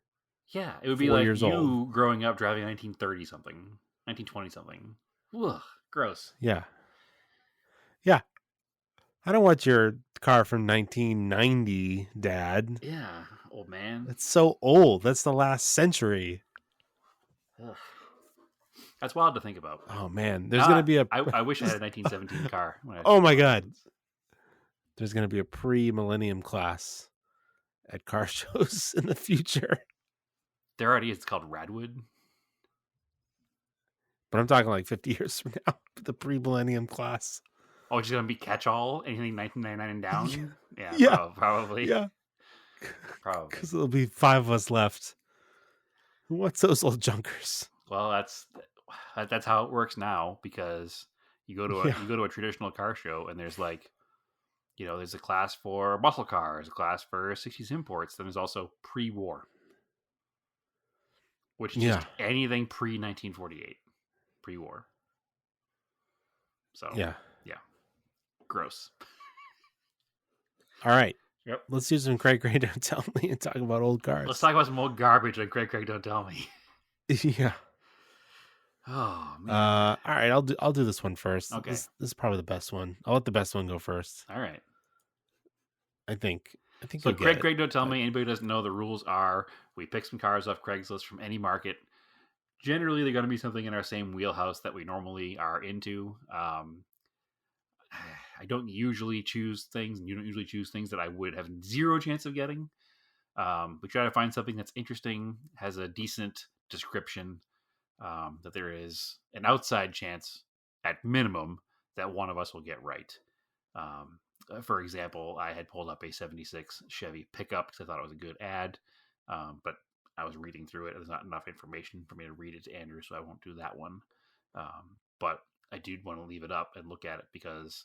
[SPEAKER 5] yeah, it would be
[SPEAKER 2] 4
[SPEAKER 5] like
[SPEAKER 2] years
[SPEAKER 5] you
[SPEAKER 2] old.
[SPEAKER 5] growing up driving 1930 something, 1920 something. Ugh, gross.
[SPEAKER 2] Yeah. Yeah. I don't want your car from 1990, Dad.
[SPEAKER 5] Yeah, old man.
[SPEAKER 2] That's so old. That's the last century.
[SPEAKER 5] Ugh. That's wild to think about.
[SPEAKER 2] Oh man, there's gonna be a.
[SPEAKER 5] I wish I had a 1917 car.
[SPEAKER 2] Oh my god, there's gonna be a pre-millennium class at car shows in the future.
[SPEAKER 5] There already is. It's called Radwood.
[SPEAKER 2] But I'm talking like 50 years from now. The pre-millennium class.
[SPEAKER 5] Oh, it's gonna be catch-all. Anything 1999 and down.
[SPEAKER 2] Yeah.
[SPEAKER 5] Probably.
[SPEAKER 2] Yeah,
[SPEAKER 5] Probably.
[SPEAKER 2] because there'll be 5 of us left. Who wants those old junkers?
[SPEAKER 5] Well, that's how it works now, because you go to a traditional car show and there's like, there's a class for muscle cars, a class for 60s imports. Then there's also pre-war, which is just anything pre-1948, pre-war. So yeah, gross.
[SPEAKER 2] All right.
[SPEAKER 5] Yep.
[SPEAKER 2] Let's do some Craig Don't Tell Me and talk about old cars.
[SPEAKER 5] Let's talk about some old garbage on Craig Don't Tell Me.
[SPEAKER 2] Yeah.
[SPEAKER 5] Oh man.
[SPEAKER 2] All right, I'll do this one first.
[SPEAKER 5] Okay.
[SPEAKER 2] This is probably the best one. I'll let the best one go first.
[SPEAKER 5] All right.
[SPEAKER 2] I think
[SPEAKER 5] So
[SPEAKER 2] you'll get
[SPEAKER 5] Craig Don't Tell Me, anybody who doesn't know, the rules are we pick some cars off Craigslist from any market. Generally, they're going to be something in our same wheelhouse that we normally are into. I don't usually choose things, and you don't usually choose things that I would have zero chance of getting. We try to find something that's interesting, has a decent description, that there is an outside chance, at minimum, that one of us will get right. For example, I had pulled up a 76 Chevy pickup because I thought it was a good ad, but I was reading through it. There's not enough information for me to read it to Andrew, so I won't do that one. But I do want to leave it up and look at it because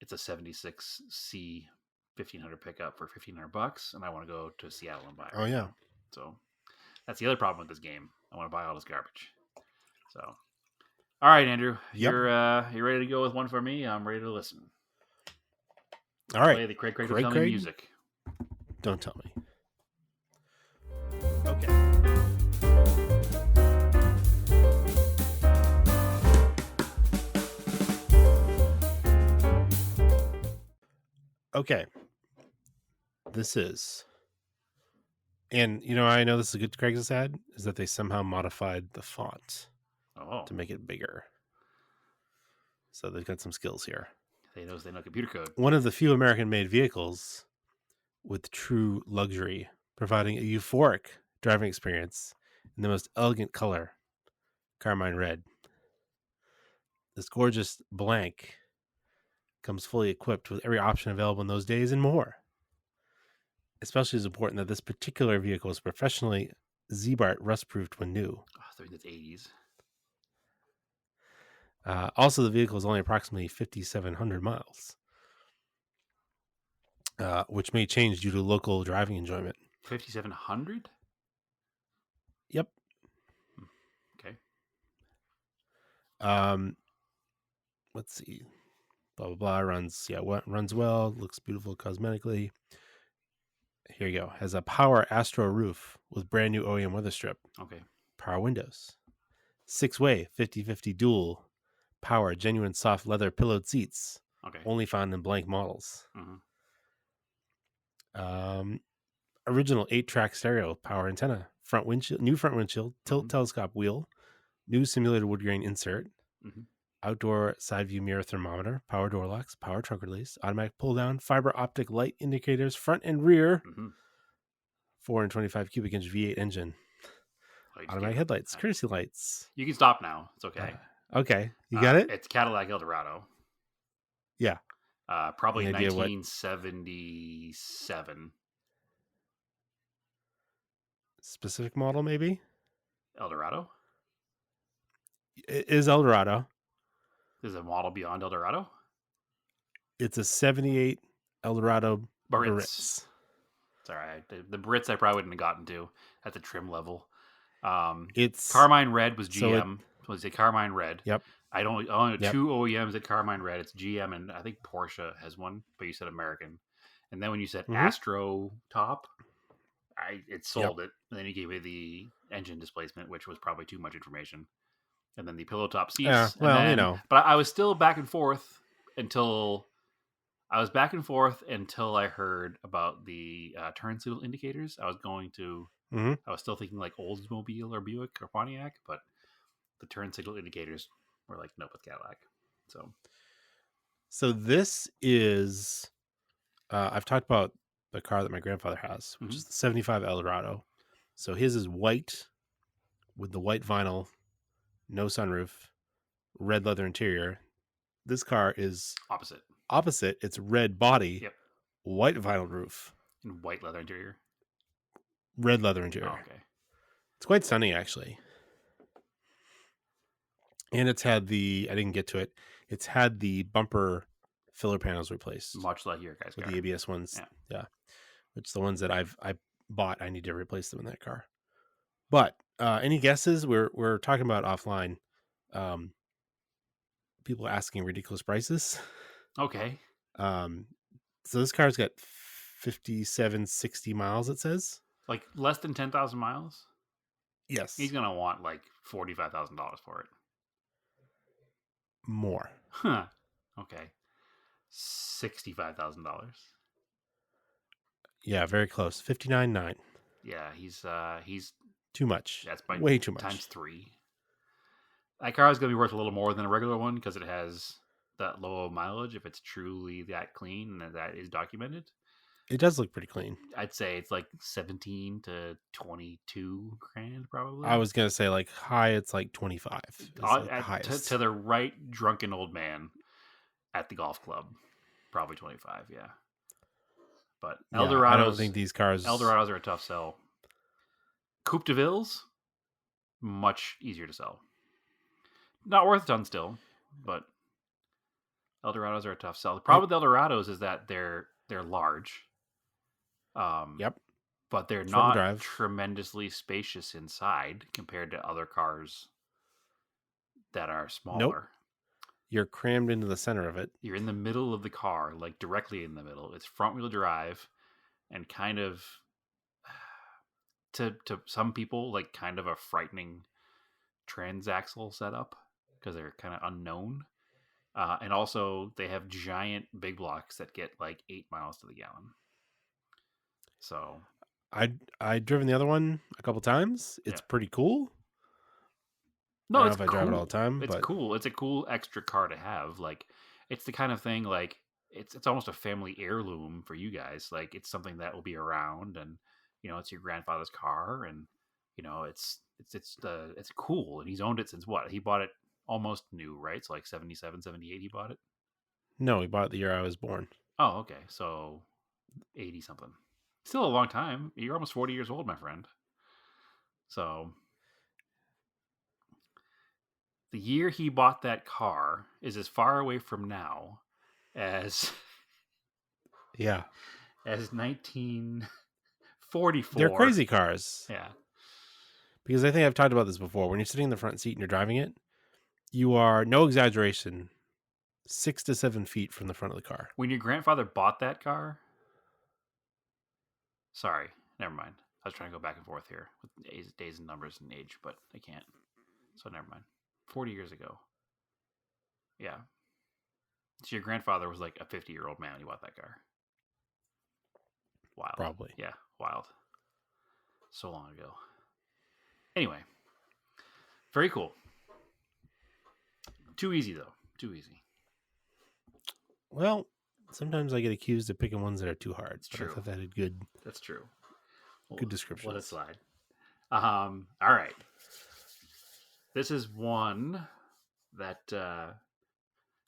[SPEAKER 5] it's a 76C 1500 pickup for $1,500, and I want to go to Seattle and buy it.
[SPEAKER 2] Oh yeah.
[SPEAKER 5] So that's the other problem with this game. I want to buy all this garbage. So, all right, Andrew,
[SPEAKER 2] Yep.
[SPEAKER 5] you're ready to go with one for me. I'm ready to listen.
[SPEAKER 2] All right.
[SPEAKER 5] Play the Craig Don't Tell Me music.
[SPEAKER 2] Don't tell me.
[SPEAKER 5] Okay.
[SPEAKER 2] Okay. This is, and I know this is a good Craigslist ad, is that they somehow modified the font
[SPEAKER 5] Oh,
[SPEAKER 2] to make it bigger. So they've got some skills here.
[SPEAKER 5] they know computer code.
[SPEAKER 2] One of the few American-made vehicles with true luxury, providing a euphoric driving experience in the most elegant color, carmine red. This gorgeous blank comes fully equipped with every option available in those days and more. Especially is important that this particular vehicle is professionally Z-Bart rust-proofed when new.
[SPEAKER 5] Oh, I think that's 80s.
[SPEAKER 2] Also, the vehicle is only approximately 5,700 miles, which may change due to local driving enjoyment.
[SPEAKER 5] 5,700?
[SPEAKER 2] Yep.
[SPEAKER 5] Okay.
[SPEAKER 2] Let's see. Blah blah blah. Runs well. Looks beautiful cosmetically. Here you go. Has a power Astro roof with brand new OEM weather strip.
[SPEAKER 5] Okay.
[SPEAKER 2] Power windows. 6-way 50/50 dual power genuine soft leather pillowed seats.
[SPEAKER 5] Okay.
[SPEAKER 2] Only found in blank models.
[SPEAKER 5] Mm-hmm.
[SPEAKER 2] Original 8-track stereo power antenna. New front windshield. Tilt telescope wheel. New simulated wood grain insert.
[SPEAKER 5] Mm-hmm.
[SPEAKER 2] Outdoor side view mirror thermometer, power door locks, power trunk release, automatic pull down, fiber optic light indicators, front and rear,
[SPEAKER 5] Mm-hmm.
[SPEAKER 2] 425 cubic inch V8 engine, automatic headlights, courtesy lights.
[SPEAKER 5] You can stop now. It's okay.
[SPEAKER 2] Okay, you got it?
[SPEAKER 5] It's Cadillac Eldorado.
[SPEAKER 2] Yeah.
[SPEAKER 5] Probably
[SPEAKER 2] Any idea
[SPEAKER 5] 1977.
[SPEAKER 2] Specific model, maybe?
[SPEAKER 5] Eldorado?
[SPEAKER 2] It is Eldorado.
[SPEAKER 5] Is a model beyond Eldorado?
[SPEAKER 2] It's a 78 Eldorado
[SPEAKER 5] Barritz.
[SPEAKER 2] Barritz.
[SPEAKER 5] It's all right. The Brits I probably wouldn't have gotten to at the trim level.
[SPEAKER 2] It's
[SPEAKER 5] Carmine Red was GM.
[SPEAKER 2] So
[SPEAKER 5] Was it Carmine Red?
[SPEAKER 2] Yep.
[SPEAKER 5] I only know two OEMs at Carmine Red. It's GM and I think Porsche has one, but you said American. And then when you said Astro Top, it sold it. And then you gave me the engine displacement, which was probably too much information. And then the pillow top seats.
[SPEAKER 2] Yeah, well,
[SPEAKER 5] But I was still back and forth until I heard about the turn signal indicators. I was still thinking like Oldsmobile or Buick or Pontiac, but the turn signal indicators were like, nope, it's Cadillac.
[SPEAKER 2] So this is, I've talked about the car that my grandfather has, which is the 75 Eldorado. So his is white with the white vinyl, no sunroof, red leather interior. This car is opposite. It's red body, white vinyl roof,
[SPEAKER 5] and white leather interior,
[SPEAKER 2] red leather interior.
[SPEAKER 5] Oh, okay.
[SPEAKER 2] It's quite stunning, actually. And it's had I didn't get to it. It's had the bumper filler panels replaced.
[SPEAKER 5] Much like your guys'
[SPEAKER 2] with
[SPEAKER 5] car.
[SPEAKER 2] the ABS ones. Yeah. Which the ones that I bought, I need to replace them in that car. But any guesses? We're talking about offline. People asking ridiculous prices.
[SPEAKER 5] Okay.
[SPEAKER 2] So this car's got 5760 miles, it says.
[SPEAKER 5] Like less than 10,000 miles?
[SPEAKER 2] Yes.
[SPEAKER 5] He's going to want like $45,000 for it.
[SPEAKER 2] More.
[SPEAKER 5] Huh. Okay. $65,000.
[SPEAKER 2] Yeah, very close. 59.9.
[SPEAKER 5] Yeah, he's
[SPEAKER 2] too much.
[SPEAKER 5] That's
[SPEAKER 2] way too much.
[SPEAKER 5] Times 3. That car is going to be worth a little more than a regular one because it has that low mileage. If it's truly that clean and that is documented,
[SPEAKER 2] it does look pretty clean.
[SPEAKER 5] I'd say it's like 17 to 22 grand probably.
[SPEAKER 2] I was gonna say like high. It's like 25. Like the highest.
[SPEAKER 5] To the right drunken old man at the golf club, probably 25. Yeah. But Eldorados,
[SPEAKER 2] I don't think these cars.
[SPEAKER 5] Eldorados are a tough sell. Coupe de Villes, much easier to sell. Not worth a ton still, but Eldorados are a tough sell. The problem with Eldorados is that they're large.
[SPEAKER 2] Yep.
[SPEAKER 5] But they're not tremendously spacious inside compared to other cars that are smaller.
[SPEAKER 2] Nope. You're crammed into the center of it.
[SPEAKER 5] You're in the middle of the car, like directly in the middle. It's front wheel drive and kind of to some people like kind of a frightening transaxle setup because they're kind of unknown. And also, they have giant big blocks that get like 8 miles to the gallon. So
[SPEAKER 2] I've driven the other one a couple times. It's
[SPEAKER 5] Yeah.
[SPEAKER 2] pretty cool. I
[SPEAKER 5] no,
[SPEAKER 2] don't know
[SPEAKER 5] it's
[SPEAKER 2] if I
[SPEAKER 5] cool.
[SPEAKER 2] drive it all the time,
[SPEAKER 5] It's
[SPEAKER 2] but
[SPEAKER 5] cool. It's a cool extra car to have. Like, it's the kind of thing like it's almost a family heirloom for you guys. Like, it's something that will be around, and it's your grandfather's car, and it's cool. And he's owned it since what? He bought it almost new, right? So like 77, 78 he bought it.
[SPEAKER 2] no, we bought it the year I was born.
[SPEAKER 5] Oh, okay. So 80 something. Still a long time. You're almost 40 years old, my friend. So the year he bought that car is as far away from now as
[SPEAKER 2] Yeah.
[SPEAKER 5] as 1944.
[SPEAKER 2] They're crazy cars.
[SPEAKER 5] Yeah.
[SPEAKER 2] Because I think I've talked about this before. When you're sitting in the front seat and you're driving it, you are, no exaggeration, 6 to 7 feet from the front of the car.
[SPEAKER 5] When your grandfather bought that car, sorry, never mind. I was trying to go back and forth here with days and numbers and age, but I can't. So never mind. 40 years ago. Yeah. So your grandfather was like a 50-year-old man when he bought that car. Wild.
[SPEAKER 2] Probably.
[SPEAKER 5] Yeah, wild. So long ago. Anyway. Very cool. Too easy, though. Too easy.
[SPEAKER 2] Well, sometimes I get accused of picking ones that are too hard. But
[SPEAKER 5] true.
[SPEAKER 2] I thought that had good
[SPEAKER 5] That's true.
[SPEAKER 2] descriptions.
[SPEAKER 5] Let it slide. All right. This is one that I'll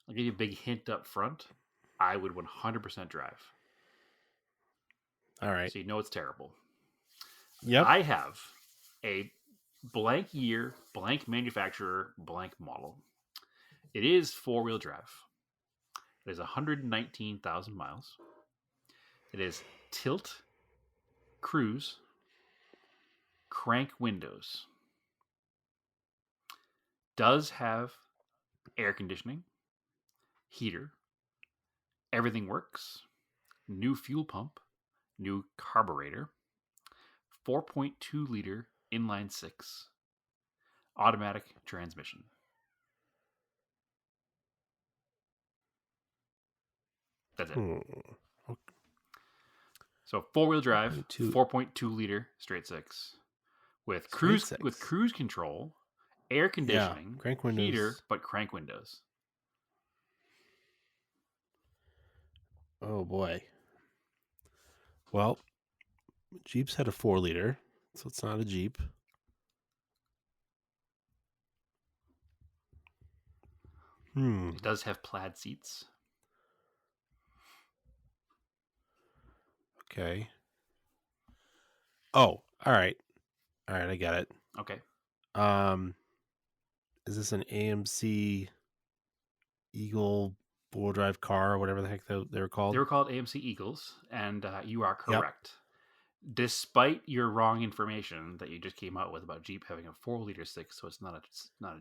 [SPEAKER 5] give you a big hint up front. I would 100% drive.
[SPEAKER 2] All right.
[SPEAKER 5] So you know it's terrible.
[SPEAKER 2] Yep.
[SPEAKER 5] I have a blank year, blank manufacturer, blank model. It is 4-wheel drive. It is 119,000 miles. It is tilt, cruise, crank windows. Does have air conditioning, heater, everything works, new fuel pump, new carburetor, 4.2 liter inline 6, automatic transmission. That's it. So 4-wheel drive, 4.2 liter straight 6 with cruise control, air conditioning,
[SPEAKER 2] crank windows.
[SPEAKER 5] heater, but crank windows.
[SPEAKER 2] Oh boy. Well, Jeep's had a 4-liter, so it's not a Jeep.
[SPEAKER 5] It does have plaid seats.
[SPEAKER 2] Okay. Oh, all right. All right, I got it.
[SPEAKER 5] Okay.
[SPEAKER 2] Is this an AMC Eagle 4-wheel-drive car or whatever the heck they were called?
[SPEAKER 5] They were called AMC Eagles, and you are correct. Yep. Despite your wrong information that you just came out with about Jeep having a 4-liter 6, so it's not a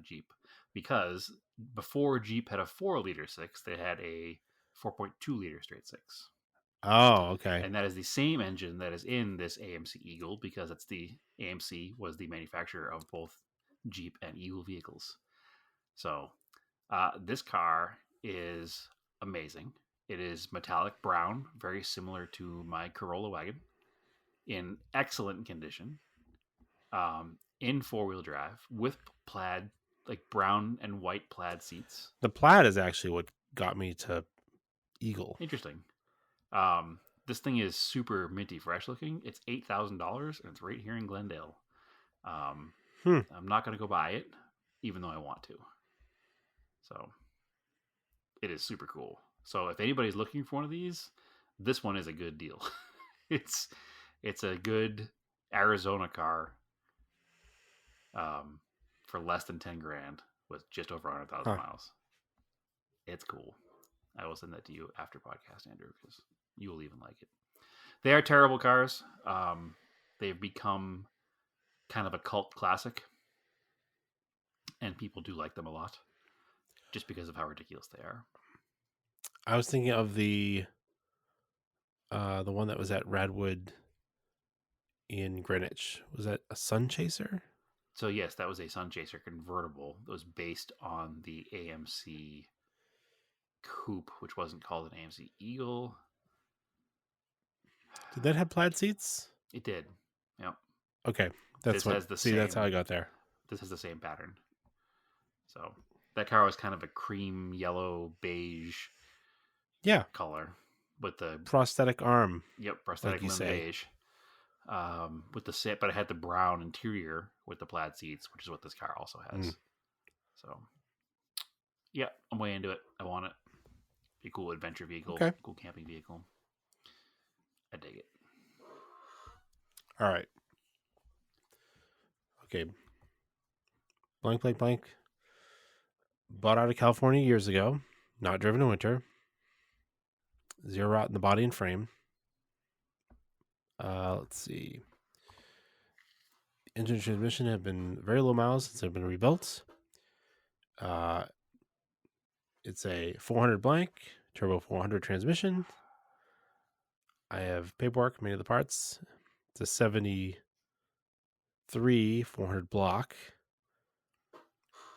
[SPEAKER 5] Jeep, because before Jeep had a 4-liter 6, they had a 4.2 liter straight 6.
[SPEAKER 2] Oh, okay.
[SPEAKER 5] And that is the same engine that is in this AMC Eagle, because it's the AMC was the manufacturer of both Jeep and Eagle vehicles. So this car is amazing. It is metallic brown, very similar to my Corolla wagon, in excellent condition, in 4-wheel drive with plaid, like brown and white plaid seats.
[SPEAKER 2] The plaid is actually what got me to Eagle.
[SPEAKER 5] Interesting. This thing is super minty fresh looking. It's $8,000 and it's right here in Glendale. I'm not going to go buy it, even though I want to. So it is super cool. So if anybody's looking for one of these, this one is a good deal. It's a good Arizona car for less than 10 grand with just over 100,000 miles. It's cool. I will send that to you after podcast, Andrew, because you will even like it. They are terrible cars. They've become kind of a cult classic, and people do like them a lot just because of how ridiculous they are.
[SPEAKER 2] I was thinking of the one that was at Radwood in Greenwich. Was that a Sun Chaser?
[SPEAKER 5] So yes, that was a Sun Chaser convertible that was based on the AMC coupe, which wasn't called an AMC Eagle.
[SPEAKER 2] Did that have plaid seats?
[SPEAKER 5] It did. Yep.
[SPEAKER 2] Okay, that's
[SPEAKER 5] This
[SPEAKER 2] what.
[SPEAKER 5] has the
[SPEAKER 2] That's how I
[SPEAKER 5] same-
[SPEAKER 2] got there.
[SPEAKER 5] This has the same pattern. So that car was kind of a cream yellow beige
[SPEAKER 2] Yeah,
[SPEAKER 5] color with the
[SPEAKER 2] prosthetic arm.
[SPEAKER 5] prosthetic
[SPEAKER 2] you
[SPEAKER 5] limb
[SPEAKER 2] say.
[SPEAKER 5] beige. With the sit, but it had the brown interior with the plaid seats, which is what this car also has. So, yeah, I'm way into it. I want it. Be a cool adventure vehicle.
[SPEAKER 2] Okay.
[SPEAKER 5] Cool camping vehicle. I dig it.
[SPEAKER 2] All right. Okay. Blank, blank, blank. Bought out of California years ago. Not driven in winter. Zero rot in the body and frame. Let's see. Engine and transmission have been very low miles since they've been rebuilt. It's a 400 blank, turbo 400 transmission. I have paperwork, many of the parts. It's a 73 400 block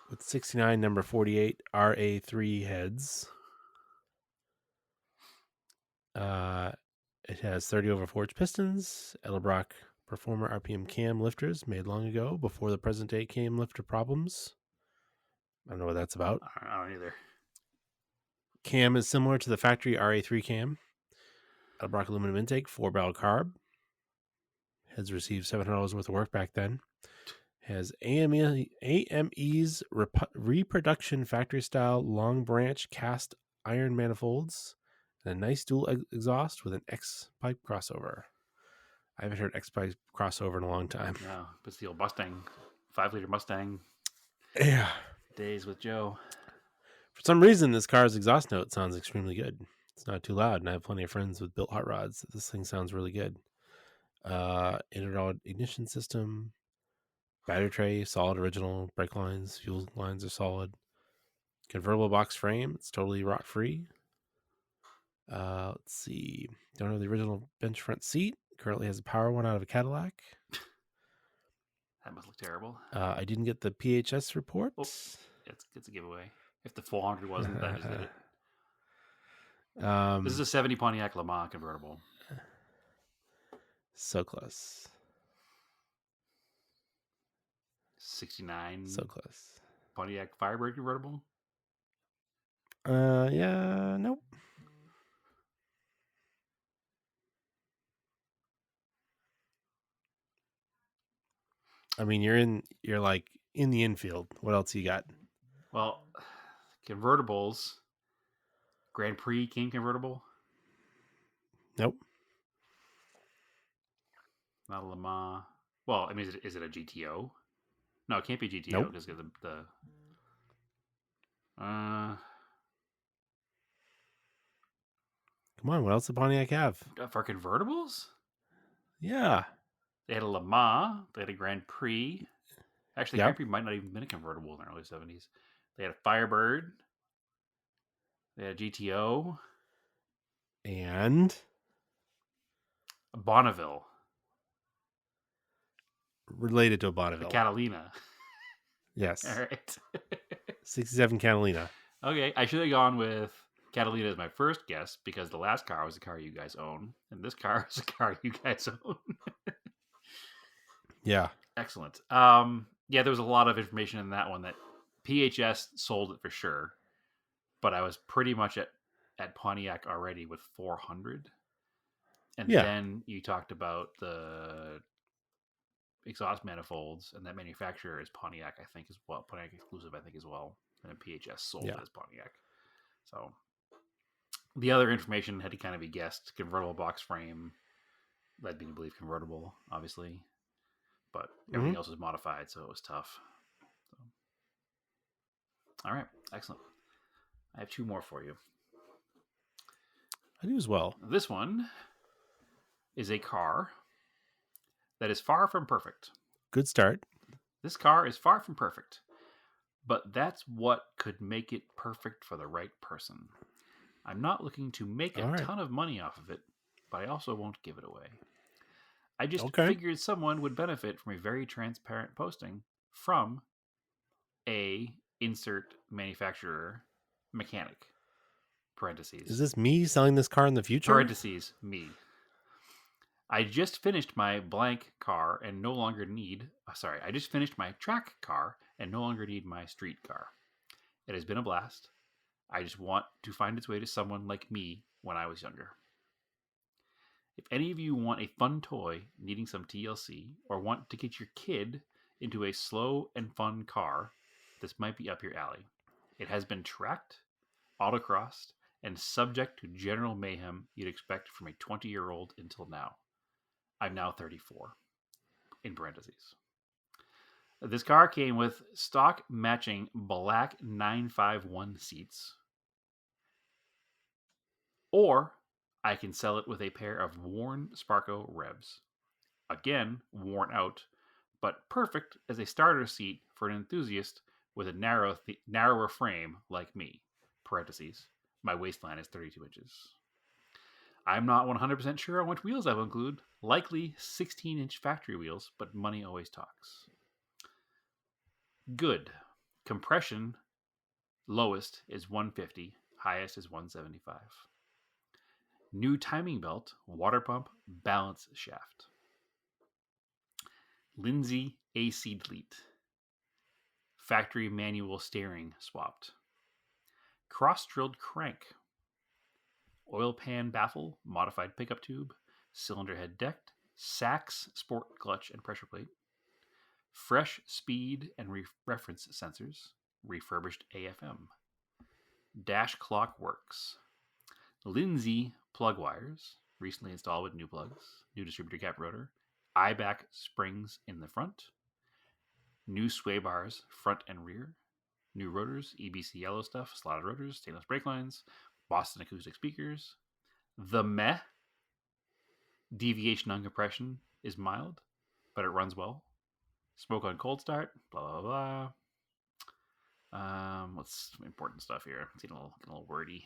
[SPEAKER 2] with 69 number 48 RA3 heads. It has 30 over forged pistons, Edelbrock Performer RPM cam lifters made long ago before the present day cam lifter problems. I don't know what that's about.
[SPEAKER 5] I don't either.
[SPEAKER 2] Cam is similar to the factory RA3 cam. Edelbrock aluminum intake, 4-barrel carb. Has received $700 worth of work back then. Has AME's reproduction factory style long branch cast iron manifolds and a nice dual exhaust with an X pipe crossover. I haven't heard X pipe crossover in a long time.
[SPEAKER 5] Yeah, but it's the old Mustang, 5-liter Mustang
[SPEAKER 2] Yeah.
[SPEAKER 5] days with Joe.
[SPEAKER 2] For some reason, this car's exhaust note sounds extremely good. It's not too loud, and I have plenty of friends with built hot rods. This thing sounds really good. Integrated ignition system, battery tray, solid original, brake lines, fuel lines are solid. Convertible box frame, it's totally rot free. Let's see. Don't have the original bench front seat. Currently has a power one out of a Cadillac.
[SPEAKER 5] That must look terrible.
[SPEAKER 2] I didn't get the PHS report.
[SPEAKER 5] Oh. It's a giveaway. If the 400 wasn't, that just did it. This is a 70 Pontiac Le Mans convertible.
[SPEAKER 2] So close.
[SPEAKER 5] 69
[SPEAKER 2] So close.
[SPEAKER 5] Pontiac Firebird convertible.
[SPEAKER 2] Yeah, nope. I mean, you're like in the infield. What else you got?
[SPEAKER 5] Well, convertibles. Grand Prix came convertible.
[SPEAKER 2] Nope.
[SPEAKER 5] Not a Le Mans. Well, I mean, is it a GTO? No, it can't be GTO
[SPEAKER 2] Nope.
[SPEAKER 5] because the
[SPEAKER 2] Come on, what else did Pontiac have?
[SPEAKER 5] for convertibles.
[SPEAKER 2] Yeah.
[SPEAKER 5] They had a Le Mans. They had a Grand Prix. Actually,
[SPEAKER 2] Yep.
[SPEAKER 5] Grand Prix might not even been a convertible in the early 70s. They had a Firebird. They had a GTO.
[SPEAKER 2] And
[SPEAKER 5] A Bonneville.
[SPEAKER 2] related to a
[SPEAKER 5] A
[SPEAKER 2] Bonneville.
[SPEAKER 5] Catalina.
[SPEAKER 2] Yes.
[SPEAKER 5] All right.
[SPEAKER 2] 67 Catalina.
[SPEAKER 5] Okay, I should have gone with Catalina as my first guess because the last car was a car you guys own, and this car is a car you guys own.
[SPEAKER 2] Yeah.
[SPEAKER 5] Excellent. Yeah, there was a lot of information in that one that PHS sold it for sure, but I was pretty much at Pontiac already with 400. And
[SPEAKER 2] Yeah.
[SPEAKER 5] then you talked about the exhaust manifolds, and that manufacturer is Pontiac, I think, as well. Pontiac exclusive, I think, as well. And then PHS sold it as Pontiac. So the other information had to kind of be guessed. Convertible box frame led me to believe convertible, obviously. But everything else was modified, so it was tough. So. All right, excellent. I have two more for you.
[SPEAKER 2] I do as well.
[SPEAKER 5] This one is a car that is far from perfect.
[SPEAKER 2] Good start.
[SPEAKER 5] This car is far from perfect, but that's what could make it perfect for the right person. I'm not looking to make a ton of money off of it, but I also won't give it away. I just figured someone would benefit from a very transparent posting from a insert manufacturer mechanic. Parentheses.
[SPEAKER 2] Is this me selling this car in the future?
[SPEAKER 5] Parentheses, me. I just finished my blank car and no longer need... I just finished my track car and no longer need my street car. It has been a blast. I just want to find its way to someone like me when I was younger. If any of you want a fun toy needing some TLC or want to get your kid into a slow and fun car, this might be up your alley. It has been tracked, autocrossed, and subject to general mayhem you'd expect from a 20-year-old until now. I'm now 34, in parentheses. This car came with stock matching black 951 seats. Or I can sell it with a pair of worn Sparco revs. Again, worn out, but perfect as a starter seat for an enthusiast with a narrower frame like me. Parentheses. My waistline is 32 inches. I'm not 100% sure on which wheels I will include. Likely 16-inch factory wheels, but money always talks. Good. Compression, lowest is 150, highest is 175. New timing belt, water pump, balance shaft. Lindsay AC delete. Factory manual steering swapped. Cross-drilled crank. Oil pan baffle, modified pickup tube, cylinder head decked, Sachs sport clutch and pressure plate. Fresh speed and reference sensors, refurbished AFM. Dash clock works. Lindsay plug wires, recently installed with new plugs, new distributor cap rotor, eye-back springs in the front, new sway bars front and rear, new rotors, EBC yellow stuff, slotted rotors, stainless brake lines, Boston acoustic speakers. The meh deviation on compression is mild, but it runs well. Smoke on cold start, blah, blah, blah. What's some important stuff here? It's getting a little wordy.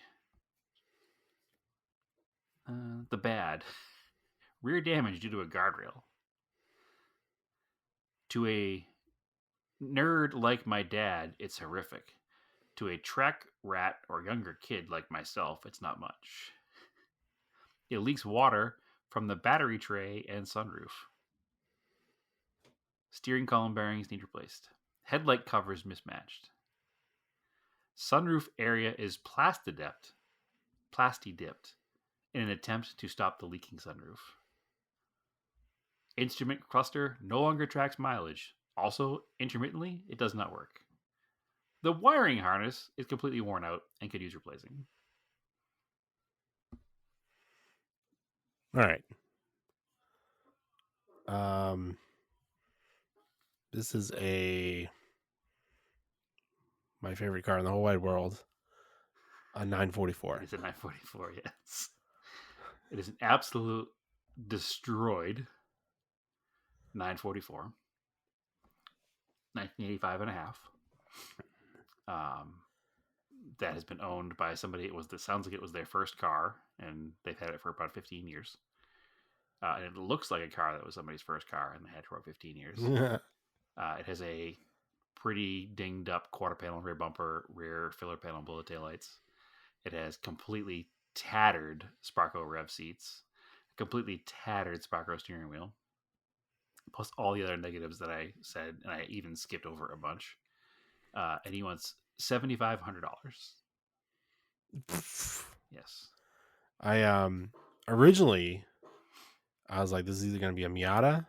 [SPEAKER 5] The bad. Rear damage due to a guardrail. To a nerd like my dad, it's horrific. To a track rat or younger kid like myself, it's not much. It leaks water from the battery tray and sunroof. Steering column bearings need replaced. Headlight covers mismatched. Sunroof area is plasti-dipped in an attempt to stop the leaking sunroof. Instrument cluster no longer tracks mileage. Also, intermittently, it does not work. The wiring harness is completely worn out and could use replacing.
[SPEAKER 2] All right. This is my favorite car in the whole wide world. A 944.
[SPEAKER 5] It's a 944, yes. It is an absolute destroyed 944. 1985 and a half. That has been owned by somebody. Sounds like it was their first car, and they've had it for about 15 years. And it looks like a car that was somebody's first car, and they had it for about 15 years. It has a pretty dinged up quarter panel rear bumper, rear filler panel bullet taillights. It has completely tattered Sparco rev seats, completely tattered Sparco steering wheel, plus all the other negatives that I said, and I even skipped over a bunch. And he wants $7,500. Yes.
[SPEAKER 2] I originally I was like, this is either going to be a Miata,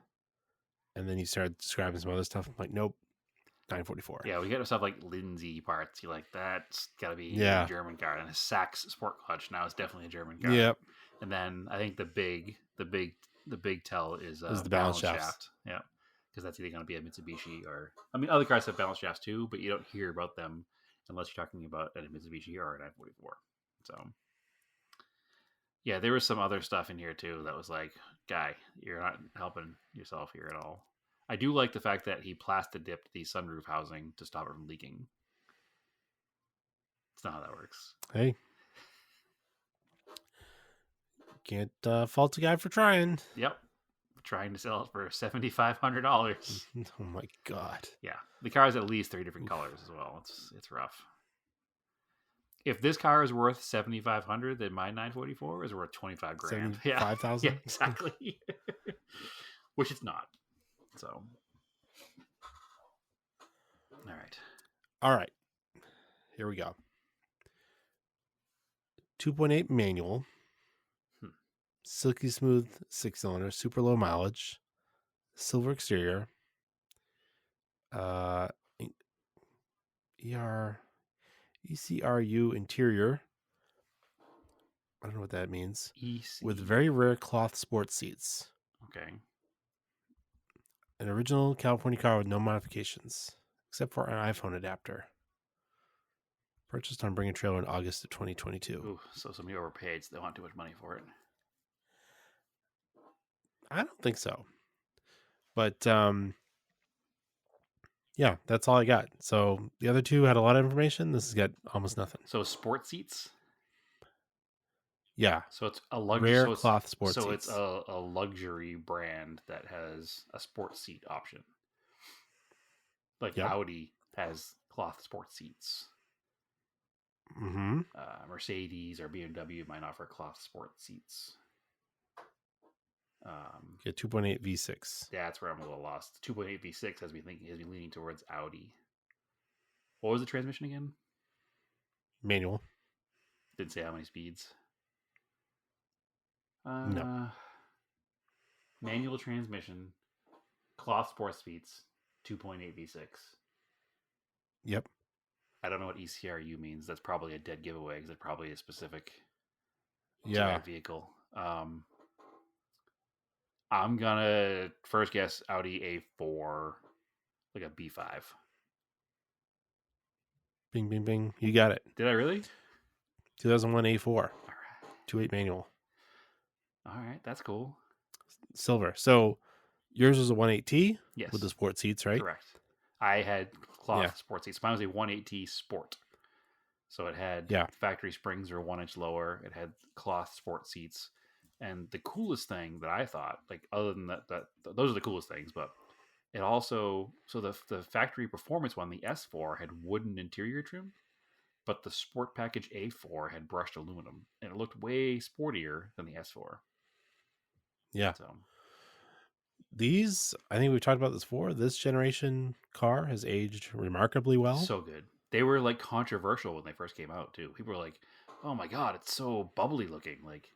[SPEAKER 2] and then you started describing some other stuff. I'm like, nope, 944.
[SPEAKER 5] Yeah, we get stuff like Lindsay parts. You're like, that's got to be a German car. And a Sachs sport clutch now is definitely a German car.
[SPEAKER 2] Yep.
[SPEAKER 5] And then I think the big tell is
[SPEAKER 2] the balance shaft.
[SPEAKER 5] Yeah, because that's either going to be a Mitsubishi or, I mean, other cars have balance shafts too, but you don't hear about them unless you're talking about a Mitsubishi or a 944. So, yeah, there was some other stuff in here too that was like, guy, you're not helping yourself here at all. I do like the fact that he plasti-dipped the sunroof housing to stop it from leaking. It's not how that works.
[SPEAKER 2] Hey. Can't fault a guy for trying.
[SPEAKER 5] Yep. Trying to sell it for $7,500.
[SPEAKER 2] Oh my god.
[SPEAKER 5] Yeah. The car is at least 3 different colors as well. It's rough. if this car is worth 7,500, then my 944 is worth 25 grand. Yeah,
[SPEAKER 2] 75,000?
[SPEAKER 5] yeah, exactly. Which it's not. So, all right.
[SPEAKER 2] All right. Here we go. 2.8 manual. Silky smooth 6-cylinder, super low mileage, silver exterior. ECRU interior. I don't know what that means. With very rare cloth sports seats.
[SPEAKER 5] Okay.
[SPEAKER 2] An original California car with no modifications, except for an iPhone adapter. Purchased on Bring a Trailer in August of 2022.
[SPEAKER 5] Ooh, so somebody overpaid, so they want too much money for it.
[SPEAKER 2] I don't think so. But yeah, that's all I got. So the other two had a lot of information. This has got almost nothing.
[SPEAKER 5] So sport seats?
[SPEAKER 2] Yeah.
[SPEAKER 5] So it's a luxury
[SPEAKER 2] rare cloth sports
[SPEAKER 5] seats. So
[SPEAKER 2] seats.
[SPEAKER 5] it's a luxury brand that has a sports seat option. Like Audi has cloth sports seats.
[SPEAKER 2] Mm-hmm.
[SPEAKER 5] Mercedes or BMW might offer cloth sports seats.
[SPEAKER 2] Get 2.8 V6.
[SPEAKER 5] That's where I'm a little lost. 2.8 V6 has me leaning towards Audi. What was the transmission again?
[SPEAKER 2] Manual.
[SPEAKER 5] Didn't say how many speeds.
[SPEAKER 2] No.
[SPEAKER 5] Manual transmission, cloth sports seats, 2.8 V6.
[SPEAKER 2] Yep.
[SPEAKER 5] I don't know what ECRU means. That's probably a dead giveaway because it's probably a specific vehicle. I'm gonna first guess Audi A4, like a B5.
[SPEAKER 2] Bing, bing, bing. You got it.
[SPEAKER 5] Did I really?
[SPEAKER 2] 2001 A4.
[SPEAKER 5] All right.
[SPEAKER 2] 2.8 manual.
[SPEAKER 5] All right, that's cool.
[SPEAKER 2] Silver. So yours was a 1.8T?
[SPEAKER 5] Yes.
[SPEAKER 2] With the sport seats, right?
[SPEAKER 5] Correct. I had cloth sports seats. Mine was a 1.8T Sport. So it had factory springs or 1 inch lower. It had cloth sport seats. And the coolest thing that I thought, like other than that those are the coolest things, but it also, so the factory performance one, the S4 had wooden interior trim, but the sport package A4 had brushed aluminum, and it looked way sportier than the S4.
[SPEAKER 2] Yeah.
[SPEAKER 5] So
[SPEAKER 2] these, I think we've talked about this before. This generation car has aged remarkably well.
[SPEAKER 5] So good. They were like controversial when they first came out too. People were like, "Oh my god, it's so bubbly looking." Like,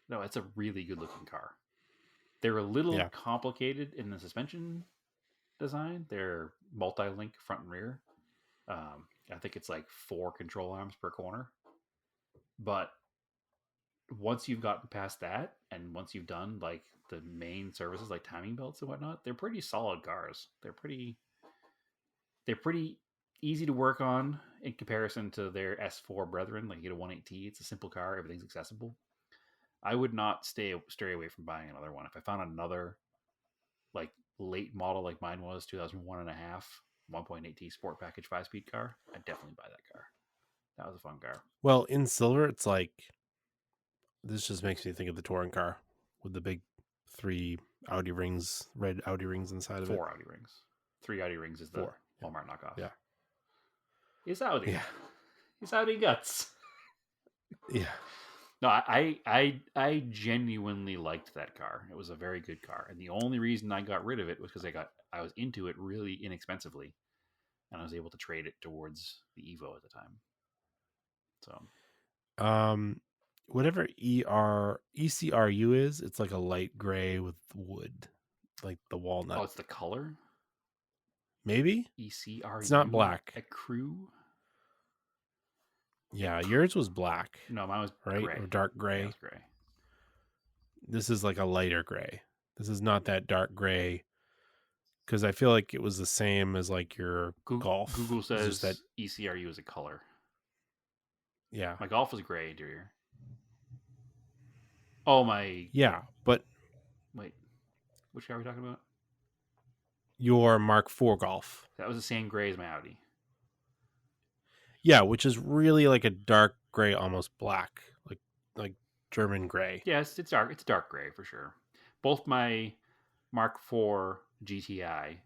[SPEAKER 5] no, it's a really good looking car. They're a little complicated in the suspension design. They're multi-link front and rear. I think it's like 4 control arms per corner. But once you've gotten past that, and once you've done like the main services like timing belts and whatnot, they're pretty solid cars. They're pretty easy to work on in comparison to their S4 brethren. Like you get a 1.8T, it's a simple car, everything's accessible. I would not stray away from buying another one. If I found another like late model like mine was, 2001 and a half, 1.8T sport package 5-speed car, I'd definitely buy that car. That was a fun car.
[SPEAKER 2] Well, in silver, it's like, this just makes me think of the touring car with the big 3 Audi rings, red Audi rings inside of it.
[SPEAKER 5] 4 Audi rings. 3 Audi rings is the
[SPEAKER 2] 4.
[SPEAKER 5] Walmart knockoff.
[SPEAKER 2] Yeah.
[SPEAKER 5] It's Audi.
[SPEAKER 2] Yeah.
[SPEAKER 5] It's Audi guts.
[SPEAKER 2] Yeah.
[SPEAKER 5] No, I genuinely liked that car. It was a very good car, and the only reason I got rid of it was because I was into it really inexpensively, and I was able to trade it towards the Evo at the time. So,
[SPEAKER 2] whatever ECRU is, it's like a light gray with wood, like the walnut.
[SPEAKER 5] Oh, it's the color.
[SPEAKER 2] Maybe
[SPEAKER 5] ECRU.
[SPEAKER 2] It's not black.
[SPEAKER 5] A crew.
[SPEAKER 2] Yeah, yours was black.
[SPEAKER 5] No, mine was
[SPEAKER 2] right
[SPEAKER 5] gray.
[SPEAKER 2] or dark gray.
[SPEAKER 5] Yeah, it was gray.
[SPEAKER 2] This is like a lighter gray. This is not that dark gray, because I feel like it was the same as like your Golf.
[SPEAKER 5] Google
[SPEAKER 2] It's
[SPEAKER 5] says
[SPEAKER 2] just that
[SPEAKER 5] ECRU is a color.
[SPEAKER 2] Yeah,
[SPEAKER 5] my Golf was gray interior. Oh my.
[SPEAKER 2] Yeah, but
[SPEAKER 5] wait, which car are we talking about?
[SPEAKER 2] Your Mark IV Golf.
[SPEAKER 5] That was the same gray as my Audi.
[SPEAKER 2] Yeah, which is really like a dark gray, almost black, like German gray.
[SPEAKER 5] Yes, it's dark. It's dark gray for sure. Both my Mark IV GTI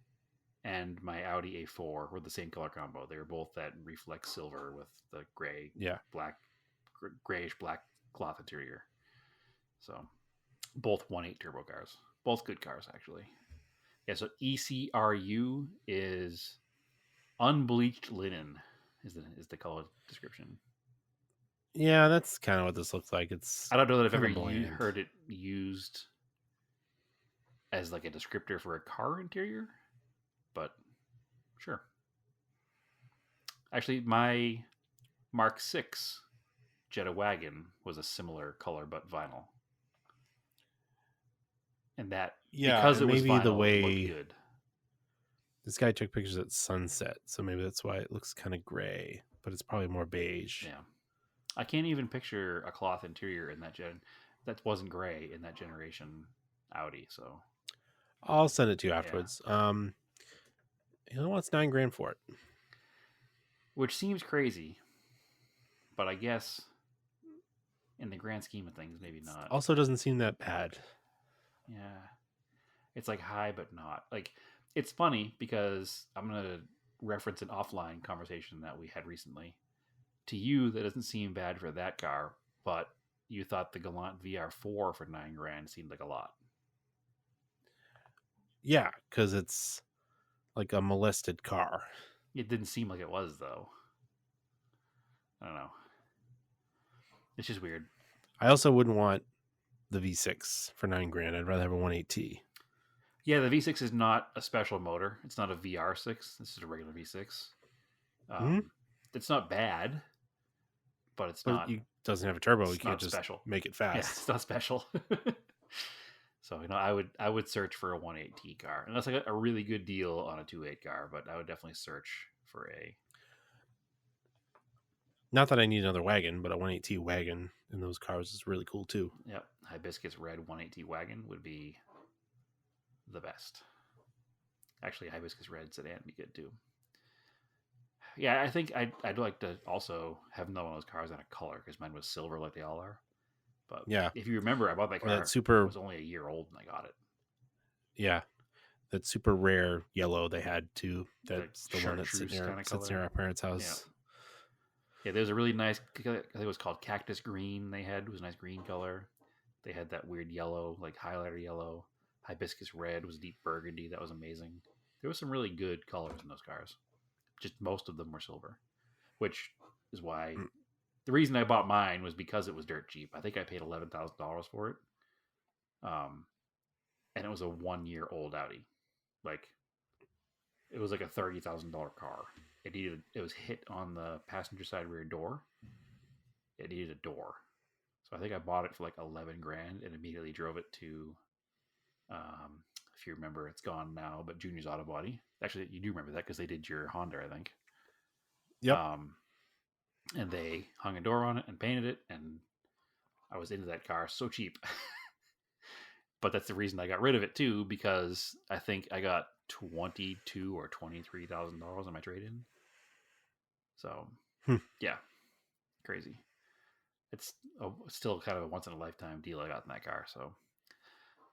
[SPEAKER 5] and my Audi A4 were the same color combo. They were both that reflex silver with the grayish black cloth interior. So both 1.8 turbo cars, both good cars actually. Yeah. So ECRU is unbleached linen is the color description.
[SPEAKER 2] Yeah, that's kind of what this looks like. It's
[SPEAKER 5] I don't know that I've
[SPEAKER 2] kinda
[SPEAKER 5] ever
[SPEAKER 2] bland.
[SPEAKER 5] heard it used as like a descriptor for a car interior, but sure. Actually, my Mark 6 Jetta wagon was a similar color but vinyl. And that, because it was
[SPEAKER 2] maybe
[SPEAKER 5] vinyl,
[SPEAKER 2] the
[SPEAKER 5] it
[SPEAKER 2] way
[SPEAKER 5] looked good.
[SPEAKER 2] this guy took pictures at sunset, so maybe that's why it looks kind of gray, but it's probably more beige.
[SPEAKER 5] Yeah. I can't even picture a cloth interior in that wasn't gray in that generation Audi, so
[SPEAKER 2] I'll send it to you afterwards. You know what's $9,000 for it?
[SPEAKER 5] which seems crazy, but I guess in the grand scheme of things, maybe not.
[SPEAKER 2] Also doesn't seem that bad.
[SPEAKER 5] Yeah. It's like high, but not. Like, it's funny because I'm going to reference an offline conversation that we had recently. To you, that doesn't seem bad for that car, but you thought the Galant VR4 for $9,000 seemed like a lot.
[SPEAKER 2] Yeah, because it's like a molested car.
[SPEAKER 5] It didn't seem like it was, though. I don't know. It's just weird.
[SPEAKER 2] I also wouldn't want the V6 for $9,000. I'd rather have a 1.8T.
[SPEAKER 5] Yeah, the V6 is not a special motor. It's not a VR6. This is a regular V6. It's not bad, but it's not.
[SPEAKER 2] It doesn't have a turbo.
[SPEAKER 5] It's
[SPEAKER 2] You can't
[SPEAKER 5] not
[SPEAKER 2] just
[SPEAKER 5] special.
[SPEAKER 2] make it
[SPEAKER 5] Yeah,
[SPEAKER 2] fast.
[SPEAKER 5] it's not special. So, I would search for a 1.8T car. Unless I got a really good deal on a 2.8 car, but I would definitely search for a...
[SPEAKER 2] Not that I need another wagon, but a 1.8T wagon in those cars is really cool too.
[SPEAKER 5] Yep, Hibiscus Red 1.8T wagon would be the best. Actually, Hibiscus Red sedan would be good too. Yeah, I think I'd like to also have another one of those cars in a color, because mine was silver like they all are. But
[SPEAKER 2] yeah,
[SPEAKER 5] if you remember, I bought that car.
[SPEAKER 2] That super,
[SPEAKER 5] it was only a year old when I got it.
[SPEAKER 2] Yeah, that super rare yellow they had too. That's the one that sits near our parents' house.
[SPEAKER 5] Yeah, there's a really nice, I think it was called Cactus Green they had. It was a nice green color. They had that weird yellow, like highlighter yellow. Hibiscus Red was deep burgundy. That was amazing. There was some really good colors in those cars. Just most of them were silver, which is why the reason I bought mine was because it was dirt cheap. I think I paid $11,000 for it. And it was a 1-year-old Audi. Like, it was like a $30,000 car. It was hit on the passenger side rear door. It needed a door. So I think I bought it for like $11,000 and immediately drove it to, if you remember, it's gone now, but Junior's Auto Body. Actually, you do remember that because they did your Honda, I think.
[SPEAKER 2] Yep.
[SPEAKER 5] And they hung a door on it and painted it, and I was into that car so cheap. But that's the reason I got rid of it too, because I think I got $22,000 or $23,000 on my trade-in. So, yeah, crazy. It's still kind of a once-in-a-lifetime deal I got in that car. So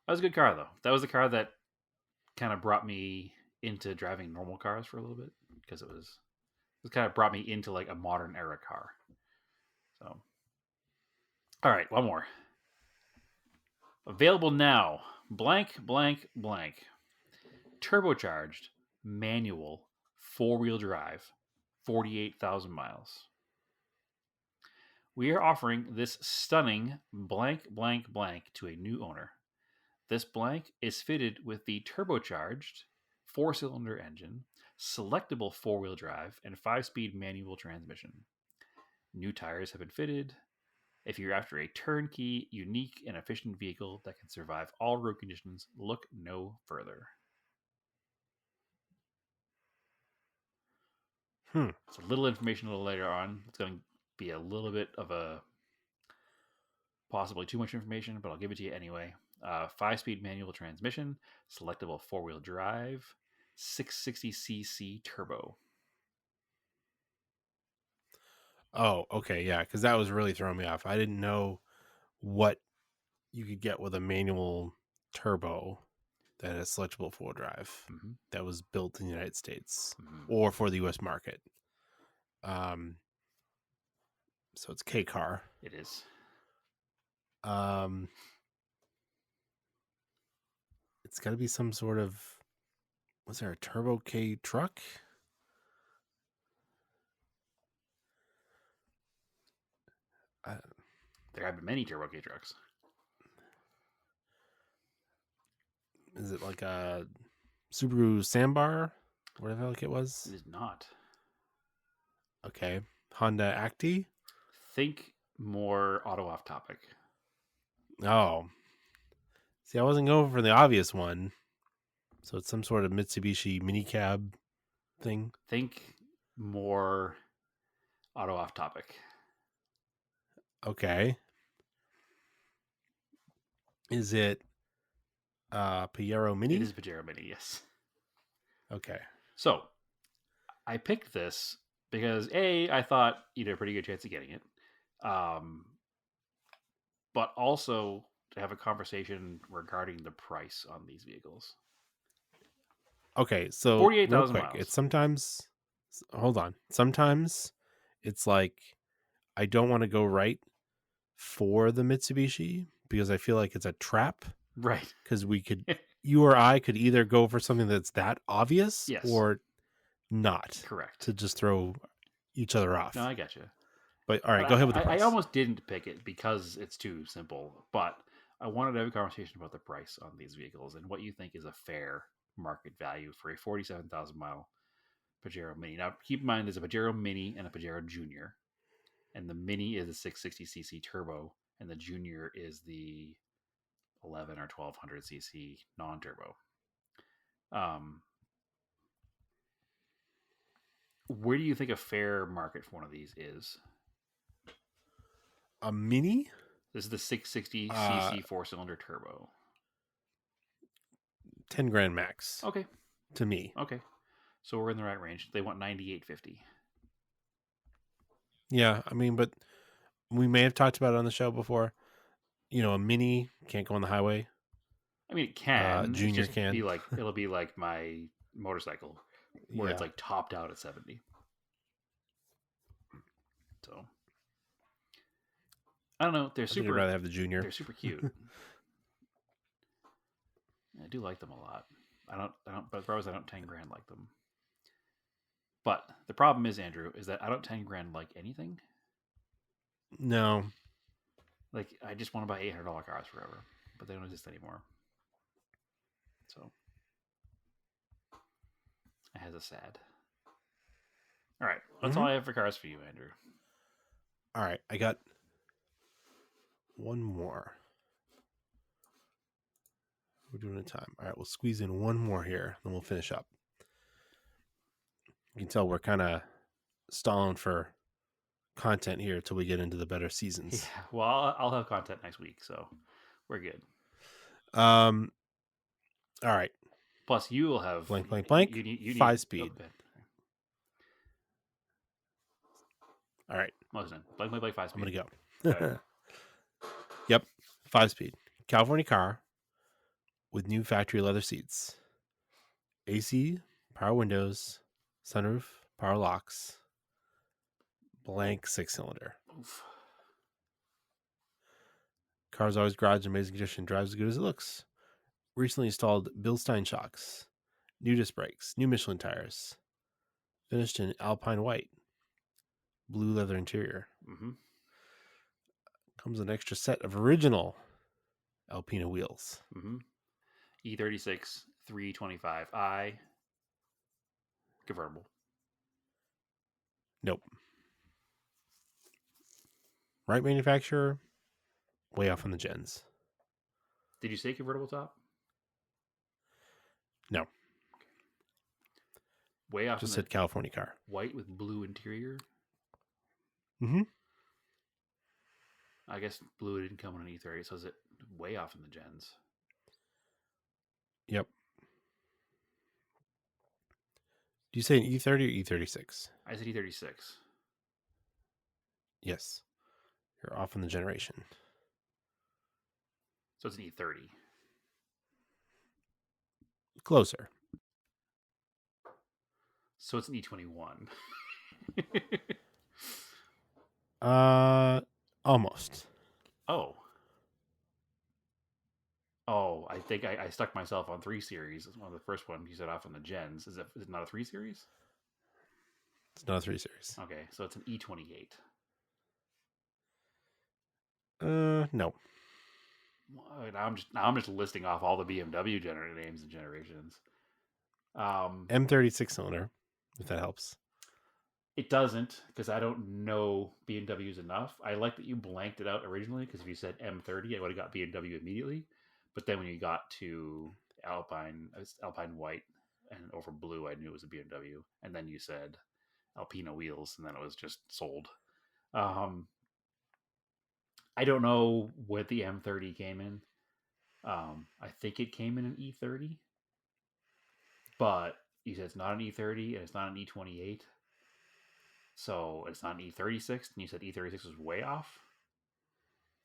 [SPEAKER 5] that was a good car, though. That was the car that kind of brought me into driving normal cars for a little bit, because it kind of brought me into like a modern era car. So, all right, one more. Available now, blank, blank, blank. Turbocharged, manual, 4-wheel drive, 48,000 miles. We are offering this stunning blank, blank, blank to a new owner. This blank is fitted with the turbocharged 4-cylinder engine, selectable 4-wheel drive, and 5-speed manual transmission. New tires have been fitted. If you're after a turnkey, unique, and efficient vehicle that can survive all road conditions, look no further. It's a little information a little later on. It's going to be a little bit of a possibly too much information, but I'll give it to you anyway. 5-speed manual transmission, selectable 4-wheel drive, 660cc turbo.
[SPEAKER 2] Oh, okay, yeah, because that was really throwing me off. I didn't know what you could get with a manual turbo. that has selectable four-wheel drive
[SPEAKER 5] Mm-hmm.
[SPEAKER 2] that was built in the United States
[SPEAKER 5] Mm-hmm.
[SPEAKER 2] or for the U.S. market. So it's K car.
[SPEAKER 5] It is.
[SPEAKER 2] It's got to be some sort of. Was there a Turbo K truck?
[SPEAKER 5] There have been many Turbo K trucks.
[SPEAKER 2] Is it like a Subaru Sandbar? Whatever the heck it was.
[SPEAKER 5] It is not.
[SPEAKER 2] Okay. Honda Acti?
[SPEAKER 5] Think more auto off topic.
[SPEAKER 2] Oh. See, I wasn't going for the obvious one. So it's some sort of Mitsubishi minicab thing.
[SPEAKER 5] Think more auto off topic.
[SPEAKER 2] Okay. Is it Pajero Mini?
[SPEAKER 5] It is Pajero Mini, yes.
[SPEAKER 2] Okay.
[SPEAKER 5] So I picked this because I thought you had a pretty good chance of getting it. But also to have a conversation regarding the price on these vehicles.
[SPEAKER 2] Okay, so
[SPEAKER 5] 48,000
[SPEAKER 2] real quick,
[SPEAKER 5] miles.
[SPEAKER 2] it's sometimes hold on. Sometimes it's like I don't want to go right for the Mitsubishi because I feel like it's a trap.
[SPEAKER 5] Right.
[SPEAKER 2] Because we could, you or I could either go for something that's that obvious
[SPEAKER 5] Yes.
[SPEAKER 2] or not.
[SPEAKER 5] Correct.
[SPEAKER 2] To just throw each other off.
[SPEAKER 5] No, I got you.
[SPEAKER 2] But all right, go ahead with the price.
[SPEAKER 5] I almost didn't pick it because it's too simple, but I wanted to have a conversation about the price on these vehicles and what you think is a fair market value for a 47,000 mile Pajero Mini. Now, keep in mind there's a Pajero Mini and a Pajero Junior, and the Mini is a 660cc turbo, and the Junior is the 11 or 1200cc non-turbo. Where do you think a fair market for one of these is?
[SPEAKER 2] A Mini?
[SPEAKER 5] This is the 660cc four-cylinder turbo.
[SPEAKER 2] 10 grand max.
[SPEAKER 5] Okay.
[SPEAKER 2] To me.
[SPEAKER 5] Okay. So we're in the right range. They want 98.50.
[SPEAKER 2] Yeah, I mean, but we may have talked about it on the show before. You know, a Mini can't go on the highway.
[SPEAKER 5] I mean, it can.
[SPEAKER 2] Junior
[SPEAKER 5] It's just
[SPEAKER 2] can.
[SPEAKER 5] It'll be like my motorcycle, where it's like topped out at 70. So I don't know.
[SPEAKER 2] I'd rather have the Junior.
[SPEAKER 5] They're super cute. I do like them a lot. But the problem is I don't 10 grand like them. But the problem is, Andrew, is that I don't 10 grand like anything.
[SPEAKER 2] No.
[SPEAKER 5] Like, I just want to buy $800 cars forever, but they don't exist anymore. So, it has a sad. All right, that's all I have for cars for you, Andrew.
[SPEAKER 2] All right, I got one more. We're doing a time. All right, we'll squeeze in one more here, then we'll finish up. You can tell we're kind of stalling for content here until we get into the better seasons.
[SPEAKER 5] Yeah, well, I'll have content next week, so we're good.
[SPEAKER 2] All right.
[SPEAKER 5] Plus, you will have
[SPEAKER 2] blank. You 5-speed.
[SPEAKER 5] Oh,
[SPEAKER 2] all right.
[SPEAKER 5] Listen, blank 5-speed.
[SPEAKER 2] I'm gonna go. Yep, 5-speed. California car with new factory leather seats, AC, power windows, sunroof, power locks, blank 6-cylinder.
[SPEAKER 5] Oof.
[SPEAKER 2] Car's always garage in amazing condition, drives as good as it looks. Recently installed Bilstein shocks, new disc brakes, new Michelin tires, finished in Alpine white, blue leather interior.
[SPEAKER 5] Mm-hmm.
[SPEAKER 2] Comes an extra set of original Alpina wheels.
[SPEAKER 5] Mm-hmm. E36 325i convertible.
[SPEAKER 2] Nope. Right manufacturer, way off on the gens.
[SPEAKER 5] Did you say convertible top?
[SPEAKER 2] No.
[SPEAKER 5] Okay. Way off.
[SPEAKER 2] Just said California car.
[SPEAKER 5] White with blue interior.
[SPEAKER 2] Mm-hmm.
[SPEAKER 5] I guess blue didn't come on an E30, so is it way off in the gens?
[SPEAKER 2] Yep. Do you say an E30 or E36?
[SPEAKER 5] I said E36.
[SPEAKER 2] Yes. You're off on the generation.
[SPEAKER 5] So it's an E30.
[SPEAKER 2] closer.
[SPEAKER 5] So it's an E21.
[SPEAKER 2] Almost.
[SPEAKER 5] Oh, I think I stuck myself on 3 Series. It's one of the first one you set off on the gens. Is it not a 3 Series?
[SPEAKER 2] It's not a 3 Series.
[SPEAKER 5] Okay, so it's an E28.
[SPEAKER 2] No.
[SPEAKER 5] Now I'm just listing off all the BMW names and generations.
[SPEAKER 2] M36 cylinder, if that helps.
[SPEAKER 5] It doesn't, because I don't know BMWs enough. I like that you blanked it out originally, because if you said M30, I would have got BMW immediately. But then when you got to Alpine White and over blue, I knew it was a BMW. And then you said Alpina wheels, and then it was just sold. I don't know what the M30 came in. I think it came in an E30, but you said it's not an E30 and it's not an E28. So it's not an E36, and you said E36 was way off.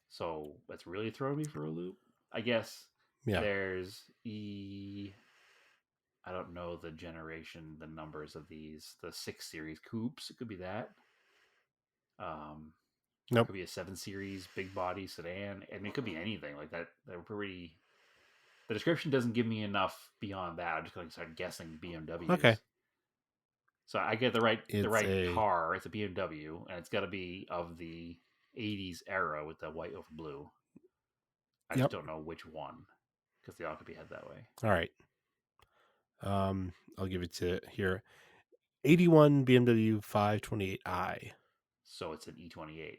[SPEAKER 5] So that's really throwing me for a loop. I guess there's I don't know the generation, the numbers of these. The 6 Series coupes, it could be that.
[SPEAKER 2] Nope.
[SPEAKER 5] It could be a 7 Series big body sedan. I mean, it could be anything like that. They're pretty. The description doesn't give me enough beyond that. I'm just going to start guessing BMWs.
[SPEAKER 2] Okay.
[SPEAKER 5] So I get the right car. It's a BMW, and it's got to be of the 80s era with the white over blue. I just don't know which one, because they all could be head that way.
[SPEAKER 2] All right. I'll give it to here. 81 BMW 528i.
[SPEAKER 5] So it's an E28.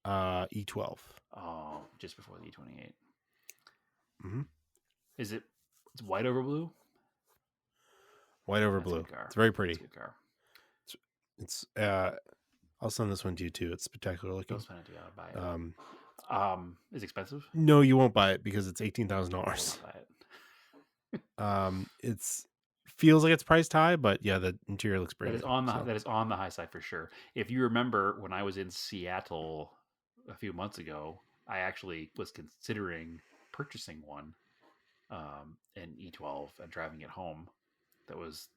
[SPEAKER 2] E12.
[SPEAKER 5] Oh, just before the E28.
[SPEAKER 2] Mm-hmm.
[SPEAKER 5] Is it? It's white over blue.
[SPEAKER 2] White over blue. It's very pretty.
[SPEAKER 5] That's a good car.
[SPEAKER 2] It's I'll send this one to you too. It's spectacular looking.
[SPEAKER 5] I'll send it to you. I'll buy it. Is it expensive?
[SPEAKER 2] No, you won't buy it because it's $18,000.
[SPEAKER 5] I'll buy it.
[SPEAKER 2] It's feels like it's priced high, but yeah, the interior looks pretty.
[SPEAKER 5] That is on the high side for sure. If you remember, when I was in Seattle a few months ago, I actually was considering purchasing one, an E12, and driving it home. That was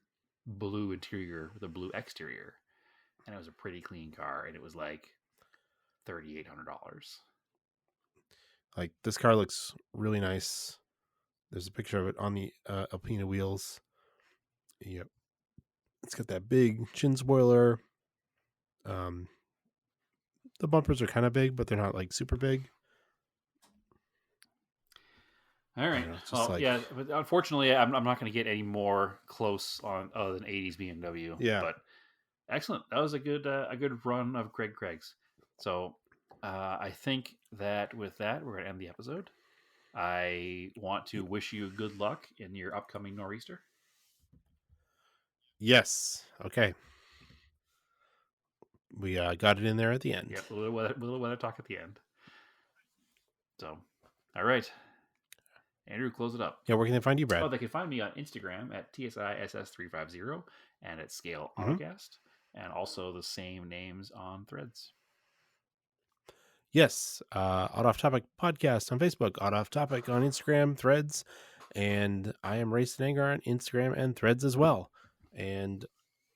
[SPEAKER 5] blue interior with a blue exterior, and it was a pretty clean car, and it was like $3,800.
[SPEAKER 2] Like, this car looks really nice. There's a picture of it on the Alpina wheels. Yep, it's got that big chin spoiler. The bumpers are kind of big, but they're not like super big.
[SPEAKER 5] All right. Yeah, but unfortunately, I'm not going to get any more close on other than 80s BMW.
[SPEAKER 2] Yeah.
[SPEAKER 5] But excellent. That was a good run of Greg Craig's. So I think that with that, we're going to end the episode. I want to wish you good luck in your upcoming Nor'easter.
[SPEAKER 2] Yes. Okay. We got it in there at the end.
[SPEAKER 5] Yep. A little weather talk at the end. So, all right. Andrew, close it up.
[SPEAKER 2] Yeah, where can they find you, Brad?
[SPEAKER 5] Oh, they can find me on Instagram at TSISS350 and at Scale Autocast, and also the same names on Threads.
[SPEAKER 2] Yes, Odd Off Topic Podcast on Facebook, Odd Off Topic on Instagram, Threads, and I am Race and Anger on Instagram and Threads as well. And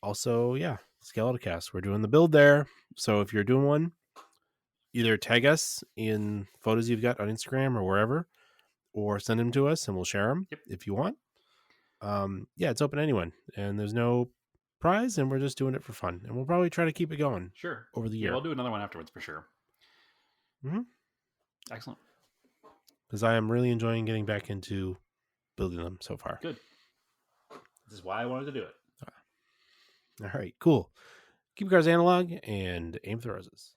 [SPEAKER 2] also, yeah, Scale Autocast. We're doing the build there. So if you're doing one, either tag us in photos you've got on Instagram or wherever, or send them to us and we'll share them if you want. Yeah, it's open to anyone, and there's no prize, and we're just doing it for fun. And we'll probably try to keep it going over the year.
[SPEAKER 5] Yeah, we'll do another one afterwards for sure.
[SPEAKER 2] Mm-hmm.
[SPEAKER 5] Excellent.
[SPEAKER 2] Because I am really enjoying getting back into building them so far.
[SPEAKER 5] Good. This is why I wanted to do it.
[SPEAKER 2] All right, cool. Keep your cars analog and aim for the roses.